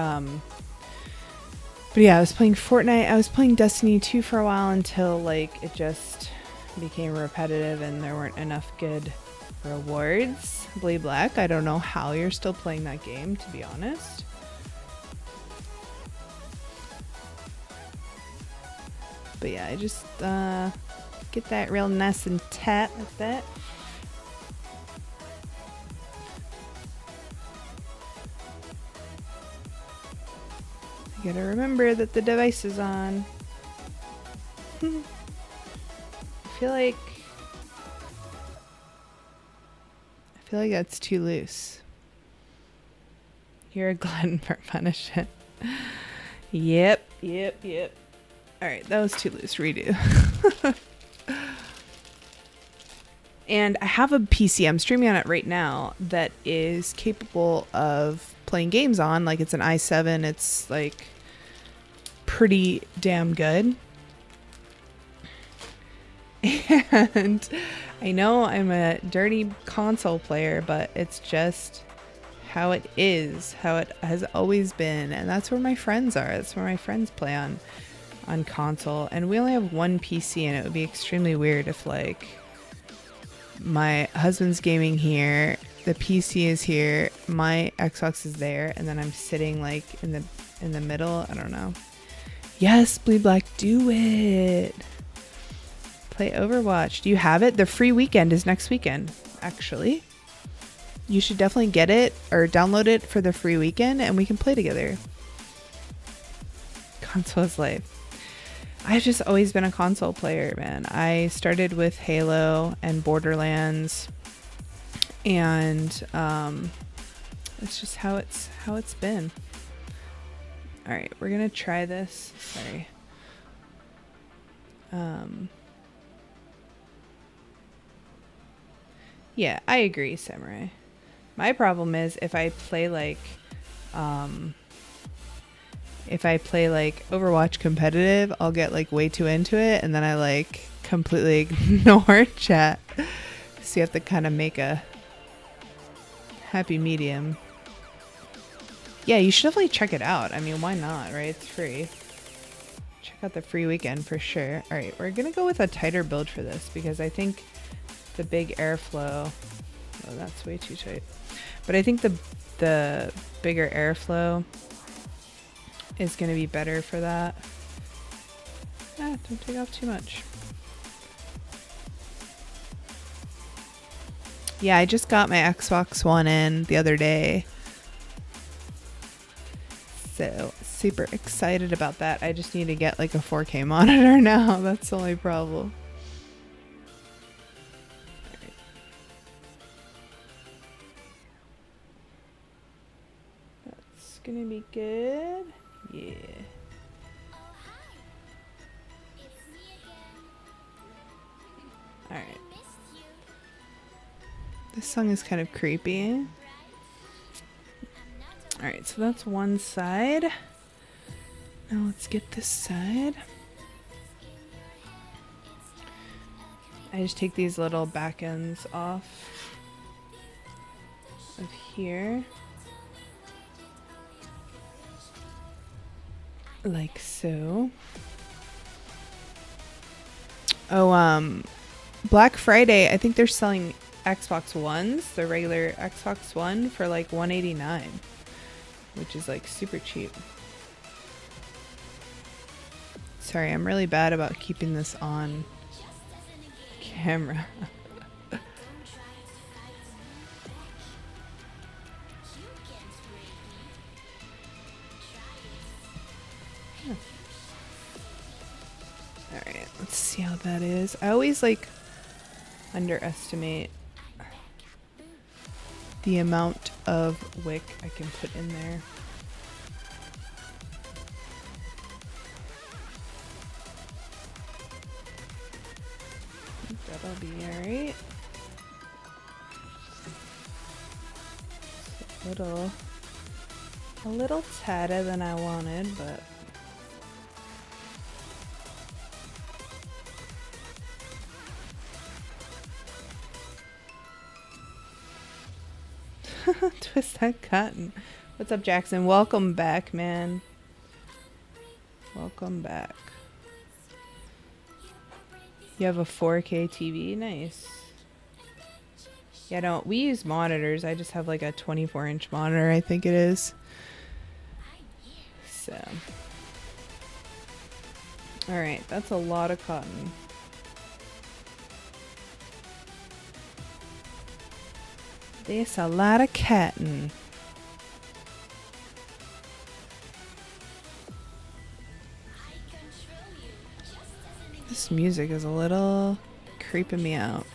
yeah, I was playing Fortnite. I was playing Destiny 2 for a while until like it just became repetitive and there weren't enough good rewards. Blade Black, I don't know how you're still playing that game, to be honest. But yeah, I just get that real nice and tight like that. I gotta remember that the device is on. I feel like that's too loose. You're a glutton for punishment. Yep. Alright, that was too loose. Redo. And I have a PC, I'm streaming on it right now, that is capable of playing games on. Like, it's an i7, it's like pretty damn good. And I know I'm a dirty console player, but it's just how it is, how it has always been. And that's where my friends are. That's where my friends play on console. And we only have one PC, and it would be extremely weird if like my husband's gaming here, the PC is here, my Xbox is there, and then I'm sitting like in the middle. I don't know. Yes, Bleed Black, do it. Play Overwatch. Do you have it? The free weekend is next weekend, actually. You should definitely get it or download it for the free weekend and we can play together. Console is life. I've just always been a console player, man. I started with Halo and Borderlands, and it's just how it's been. All right, we're gonna try this. Sorry. Yeah, I agree, Samurai. My problem is if I play like Overwatch competitive, I'll get like way too into it and then I like completely ignore chat. So you have to kind of make a happy medium. Yeah, you should definitely check it out. I mean, why not, right? It's free. Check out the free weekend for sure. All right, we're going to go with a tighter build for this because I think the big airflow, oh, that's way too tight. But I think the bigger airflow is going to be better for that. Don't take off too much. Yeah, I just got my Xbox One in the other day. So, super excited about that. I just need to get like a 4K monitor now. That's the only problem. Right. That's gonna be good. Yeah. Alright. This song is kind of creepy. Alright, so that's one side. Now let's get this side. I just take these little back ends off of here. Like so. Oh, Black Friday, I think they're selling Xbox Ones, the regular Xbox One, for like $189, which is like super cheap. Sorry, I'm really bad about keeping this on camera. Alright, let's see how that is. I always like underestimate the amount of wick I can put in there. That'll be alright. A little tighter than I wanted, but Twist that cotton. What's up, Jackson? Welcome back, man. Welcome back. You have a 4K TV? Nice. Yeah, we use monitors. I just have like a 24-inch monitor, I think it is. So. Alright, that's a lot of cotton. There's a lot of cotton. This music is a little creeping me out.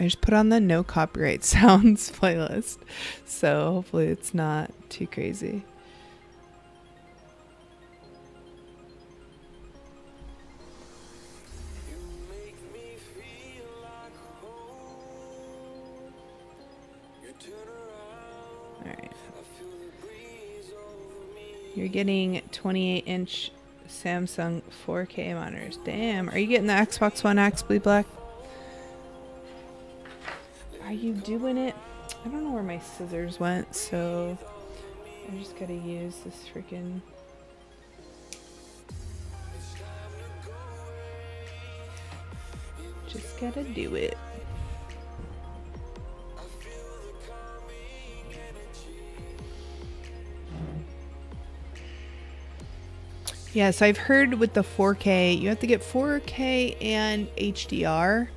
I just put on the no copyright sounds playlist, so hopefully it's not too crazy. Alright. You're getting 28-inch Samsung 4K monitors. Damn, are you getting the Xbox One X, Bleed Black? Are you doing it? I don't know where my scissors went, so I just gotta use this freaking... Just gotta do it. Yeah, so I've heard with the 4K, you have to get 4K and HDR.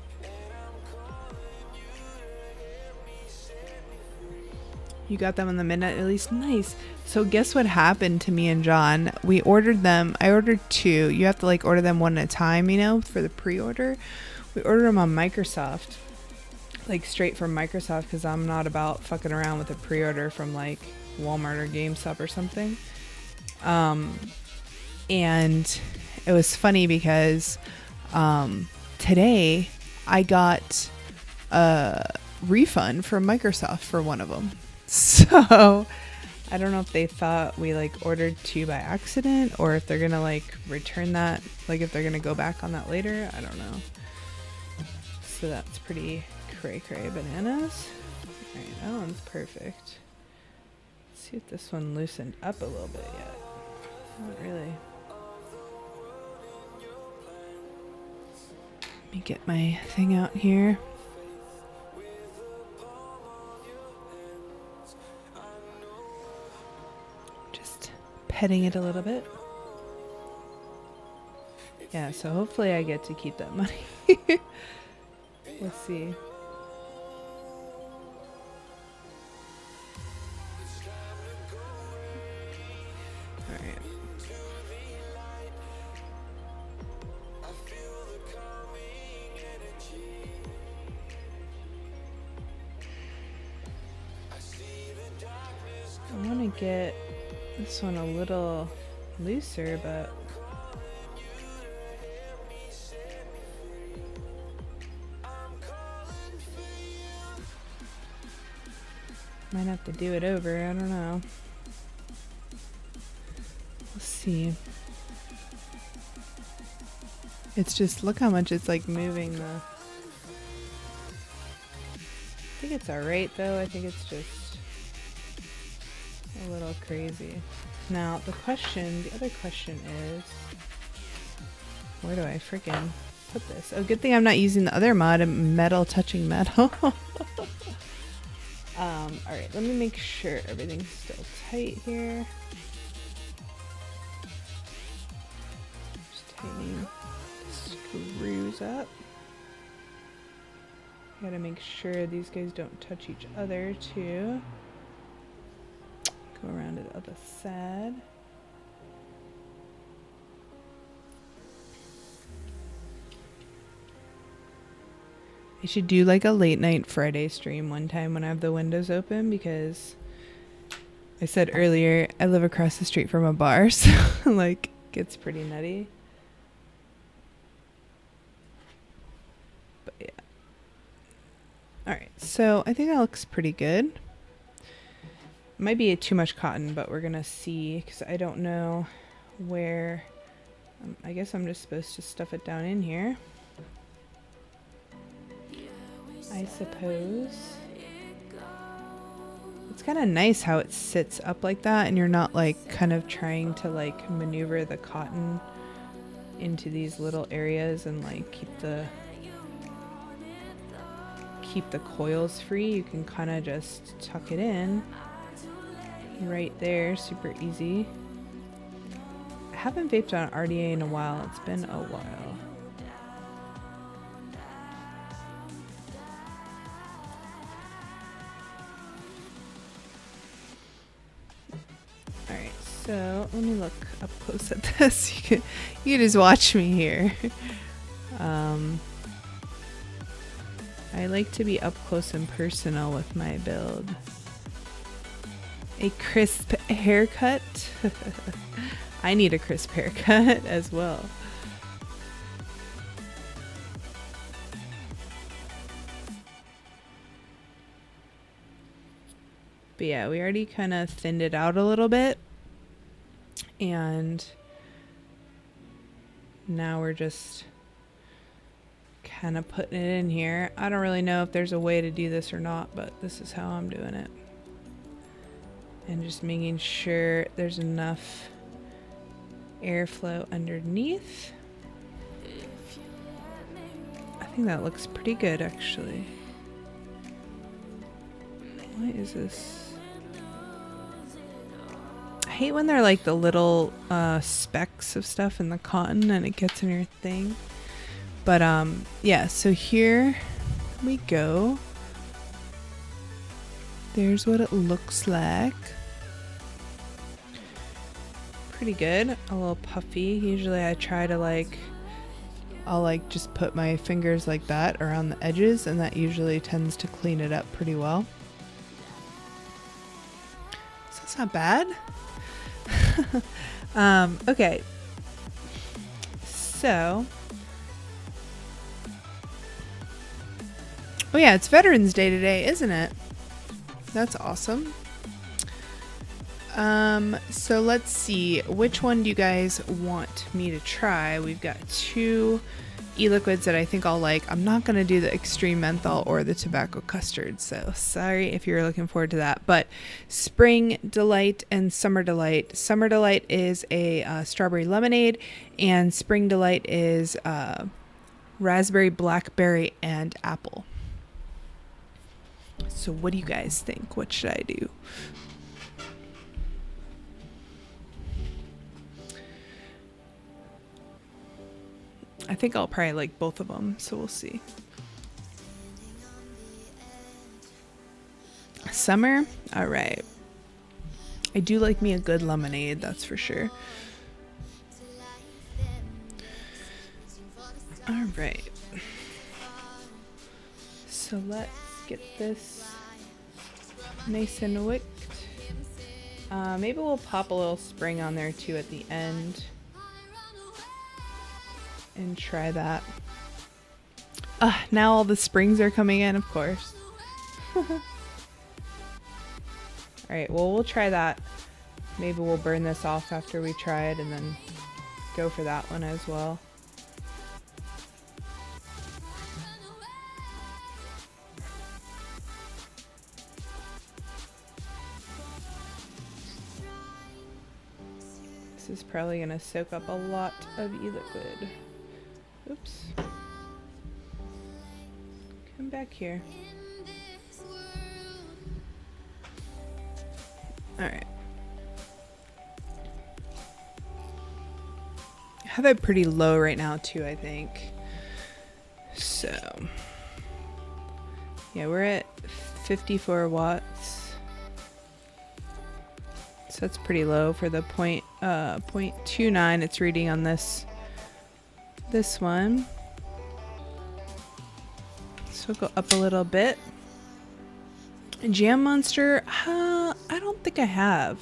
You got them on the midnight at least. Nice. So guess what happened to me and John? We ordered them. I ordered 2. You have to like order them one at a time, you know, for the pre-order. We ordered them on Microsoft. Like straight from Microsoft, because I'm not about fucking around with a pre-order from like Walmart or GameStop or something. And it was funny because today I got a refund from Microsoft for one of them. So I don't know if they thought we like ordered 2 by accident, or if they're gonna like return that, like if they're gonna go back on that later. I don't know. So that's pretty cray bananas. Alright, that one's perfect. Let's see if this one loosened up a little bit yet. Not really. Let me get my thing out here. Just petting it a little bit. Yeah, so hopefully I get to keep that money. We'll see. Alright. I want to get this one a little looser, but might have to do it over. I don't know. We'll see. It's just, look how much it's like moving the... I think it's alright though. I think it's just a little crazy. Now the other question is, where do I freaking put this? Oh, good thing I'm not using the other mod, metal touching metal. Alright, let me make sure everything's still tight here. Just tightening the screws up. Gotta make sure these guys don't touch each other too. Go around to the other side. I should do like a late night Friday stream one time when I have the windows open, because I said earlier I live across the street from a bar, so like gets pretty nutty. But yeah. Alright, so I think that looks pretty good. Might be too much cotton, but we're gonna see, because I don't know where. I guess I'm just supposed to stuff it down in here, I suppose. It's kind of nice how it sits up like that and you're not like kind of trying to like maneuver the cotton into these little areas and like keep the coils free. You can kind of just tuck it in right there, super easy. I haven't vaped on RDA in a while. It's been a while. Alright, so let me look up close at this. You can just watch me here. I like to be up close and personal with my build. A crisp haircut. I need a crisp haircut as well. But yeah, we already kind of thinned it out a little bit. And now we're just kind of putting it in here. I don't really know if there's a way to do this or not, but this is how I'm doing it. And just making sure there's enough airflow underneath. I think that looks pretty good actually. What is this? I hate when they're like the little specks of stuff in the cotton and it gets in your thing. But yeah, so here we go. There's what it looks like. Pretty good. A little puffy. Usually I try to I'll like just put my fingers like that around the edges and that usually tends to clean it up pretty well. So that's not bad. Okay. So oh yeah, it's Veterans Day today, isn't it? That's awesome. So let's see, which one do you guys want me to try? We've got two e-liquids that I think I'll like. I'm not going to do the extreme menthol or the tobacco custard, so sorry if you're looking forward to that. But Spring Delight and Summer Delight. Summer Delight is a strawberry lemonade, and Spring Delight is raspberry, blackberry, and apple. So what do you guys think? What should I do? I think I'll probably like both of them, so we'll see. Summer? Alright. I do like me a good lemonade, that's for sure. Alright. So let's get this nice and wicked. Maybe we'll pop a little spring on there too at the end. And try that. Now all the springs are coming in, of course. Alright, well we'll try that. Maybe we'll burn this off after we try it and then go for that one as well. This is probably going to soak up a lot of e-liquid. Oops. Come back here. Alright. I have it pretty low right now too, I think. So yeah, we're at 54 watts. So that's pretty low for the 0.29 it's reading on this one. So we'll go up a little bit. Jam Monster, I don't think I have.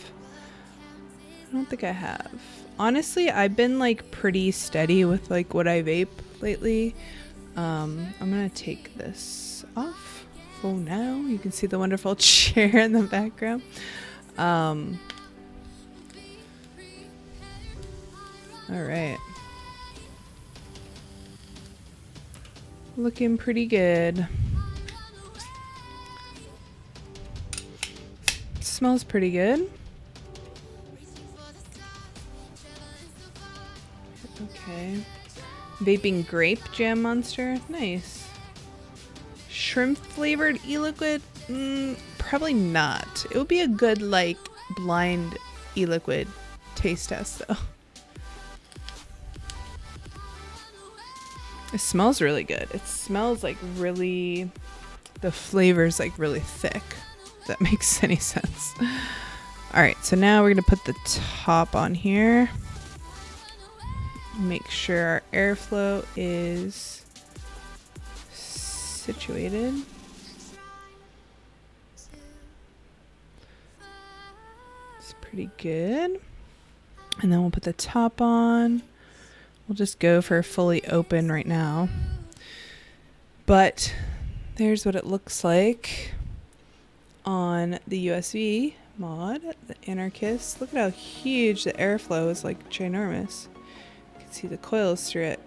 Honestly, I've been like pretty steady with like what I vape lately. I'm gonna take this off for now. You can see the wonderful chair in the background. All right. Looking pretty good. smells pretty good. Okay. Vaping grape jam monster. Nice. Shrimp flavored e-liquid? Probably not. It would be a good, like, blind e-liquid taste test, though. It smells really good. It smells like really... The flavor's like really thick. If that makes any sense. Alright, so now we're going to put the top on here. Make sure our airflow is situated. It's pretty good. And then we'll put the top on. We'll just go for fully open right now. But there's what it looks like on the USB mod, the Anarchist. Look at how huge the airflow is, like ginormous. You can see the coils through it.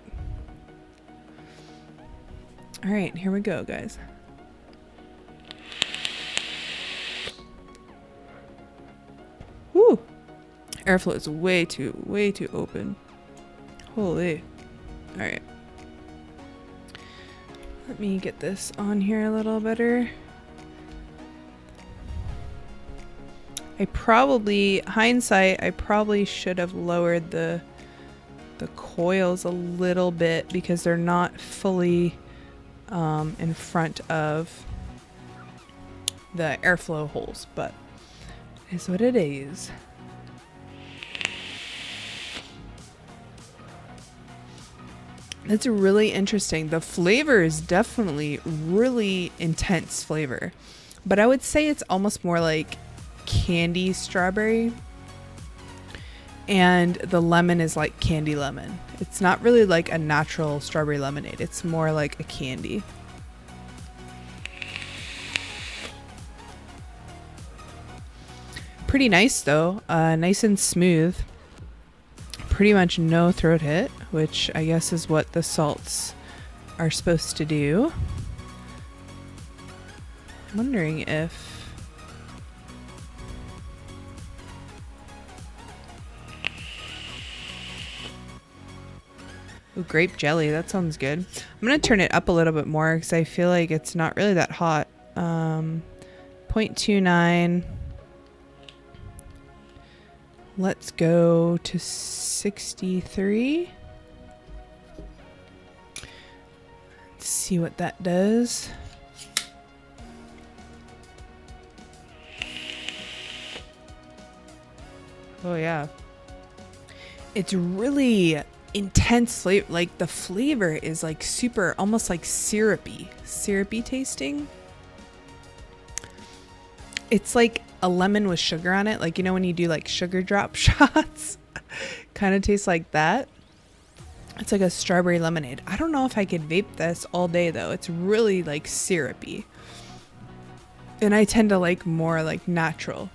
All right, here we go, guys. Woo! Airflow is way too open. Holy. All right. Let me get this on here a little better. Hindsight, I probably should have lowered the coils a little bit because they're not fully in front of the airflow holes, but it is what it is. That's really interesting. The flavor is definitely really intense flavor, but I would say it's almost more like candy strawberry, and the lemon is like candy lemon. It's not really like a natural strawberry lemonade. It's more like a candy. Pretty nice though, nice and smooth. Pretty much no throat hit, which I guess is what the salts are supposed to do. I'm wondering if... Ooh, grape jelly, that sounds good. I'm going to turn it up a little bit more because I feel like it's not really that hot. 0.29. Let's go to 63. Let's see what that does. Oh yeah. It's really intense flavor. Like the flavor is like super, almost like syrupy tasting. It's like a lemon with sugar on it. Like, you know, when you do like sugar drop shots, kind of tastes like that. It's like a strawberry lemonade. I don't know if I could vape this all day though. It's really like syrupy. And I tend to like more like natural.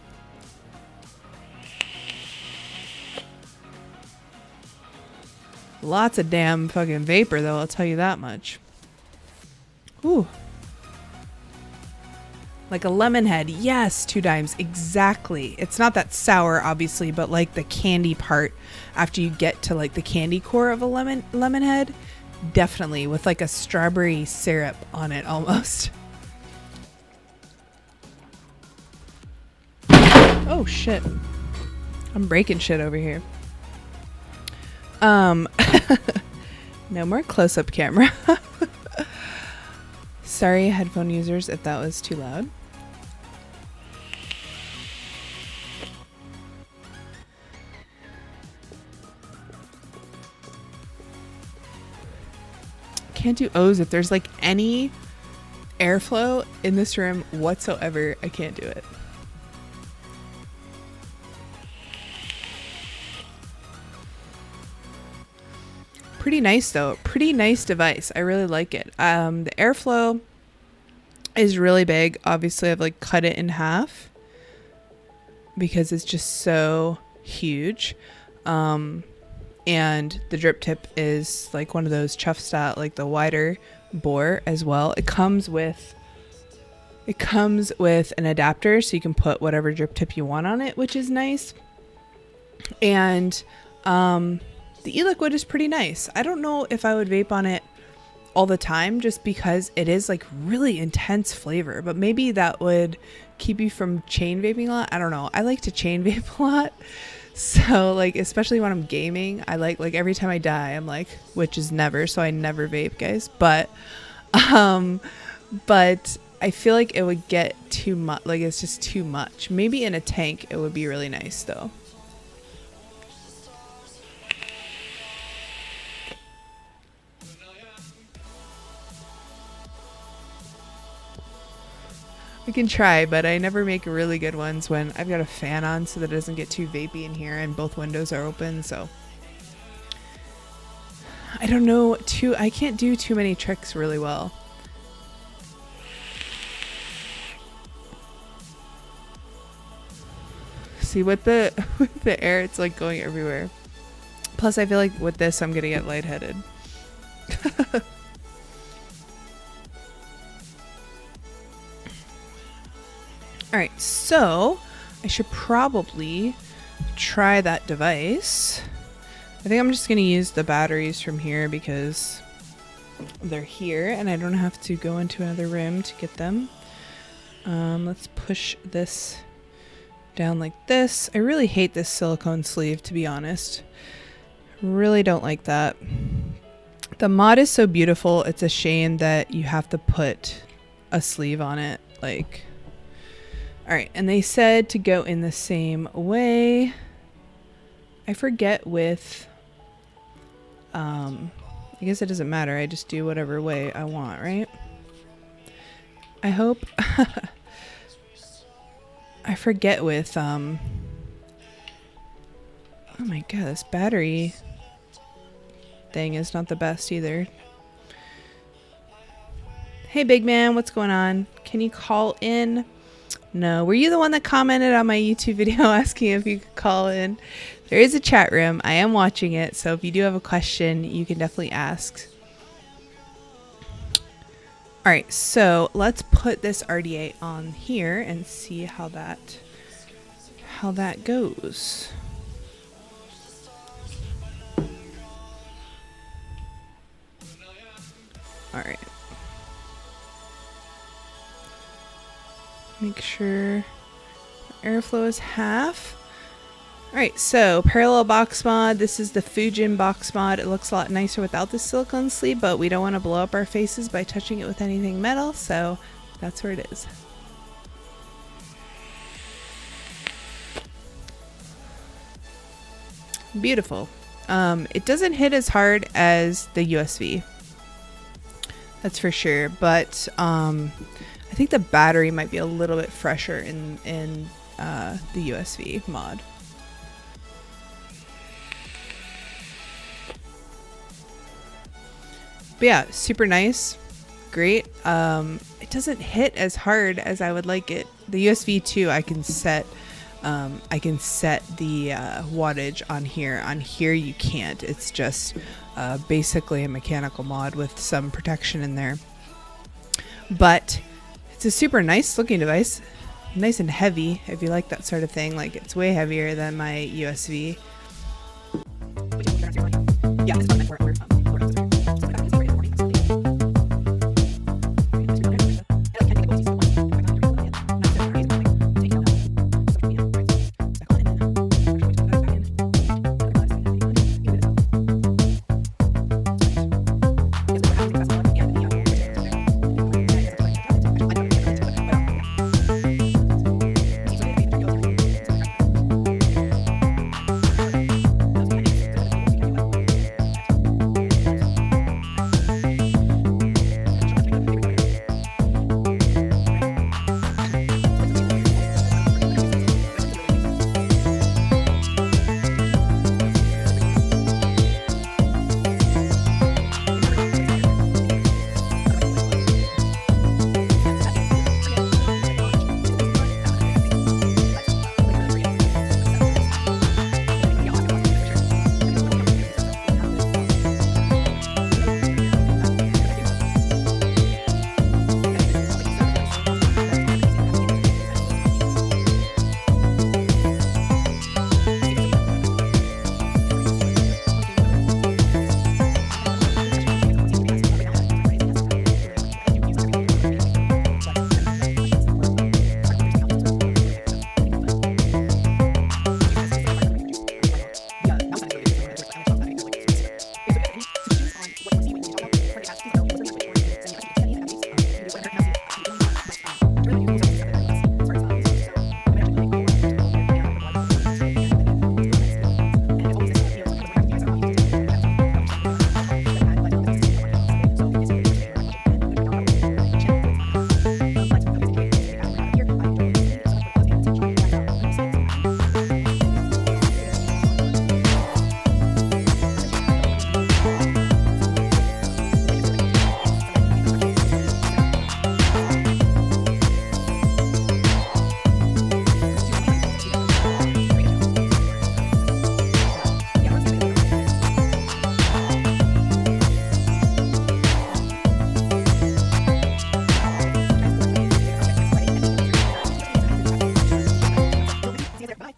Lots of damn fucking vapor though, I'll tell you that much. Ooh. Like a lemon head. Yes, 2 dimes. Exactly. It's not that sour, obviously, but like the candy part after you get to like the candy core of a lemon head. Definitely with like a strawberry syrup on it almost. Oh shit. I'm breaking shit over here. No more close-up camera. Sorry, headphone users, if that was too loud. Can't do O's if there's like any airflow in this room whatsoever. I can't do it. Pretty nice though. Pretty nice device. I really like it. The airflow is really big. Obviously I've like cut it in half because it's just so huge. And the drip tip is like one of those chuff style, like the wider bore as well. It comes with It comes with an adapter so you can put whatever drip tip you want on it, which is nice. And the e-liquid is pretty nice. I don't know if I would vape on it all the time just because it is like really intense flavor, but maybe that would keep you from chain vaping a lot. I don't know. I like to chain vape a lot. So like, especially when I'm gaming, I like every time I die, I'm like, which is never, so I never vape, guys. But I feel like it would get too much, like it's just too much. Maybe in a tank, it would be really nice though. We can try, but I never make really good ones when I've got a fan on so that it doesn't get too vapey in here and both windows are open, so. I don't know, I can't do too many tricks really well. See, with the air, it's like going everywhere. Plus, I feel like with this, I'm gonna get lightheaded. All right, so I should probably try that device. I think I'm just gonna use the batteries from here because they're here and I don't have to go into another room to get them. Let's push this down like this. I really hate this silicone sleeve, to be honest. Really don't like that. The mod is so beautiful, it's a shame that you have to put a sleeve on it. Like, all right, and they said to go in the same way. I forget with, I guess it doesn't matter. I just do whatever way I want, right? I hope. I forget with, oh my god, this battery thing is not the best either. Hey, big man, what's going on? Can you call in? No, were you the one that commented on my YouTube video asking if you could call in? There is a chat room. I am watching it, so if you do have a question, you can definitely ask. All right, so let's put this RDA on here and see how that goes. All right. Make sure airflow is half. All right, so parallel box mod. This is the Fujin box mod. It looks a lot nicer without the silicone sleeve, but we don't want to blow up our faces by touching it with anything metal, so that's where it is. Beautiful. It doesn't hit as hard as the USV. That's for sure, but I think the battery might be a little bit fresher in the USV mod. But yeah, super nice, great. It doesn't hit as hard as I would like it. The USV 2, I can set the wattage on here. On here, you can't. It's just basically a mechanical mod with some protection in there. But it's a super nice looking device, nice and heavy if you like that sort of thing. Like, it's way heavier than my USV. Yeah, this is what I meant for.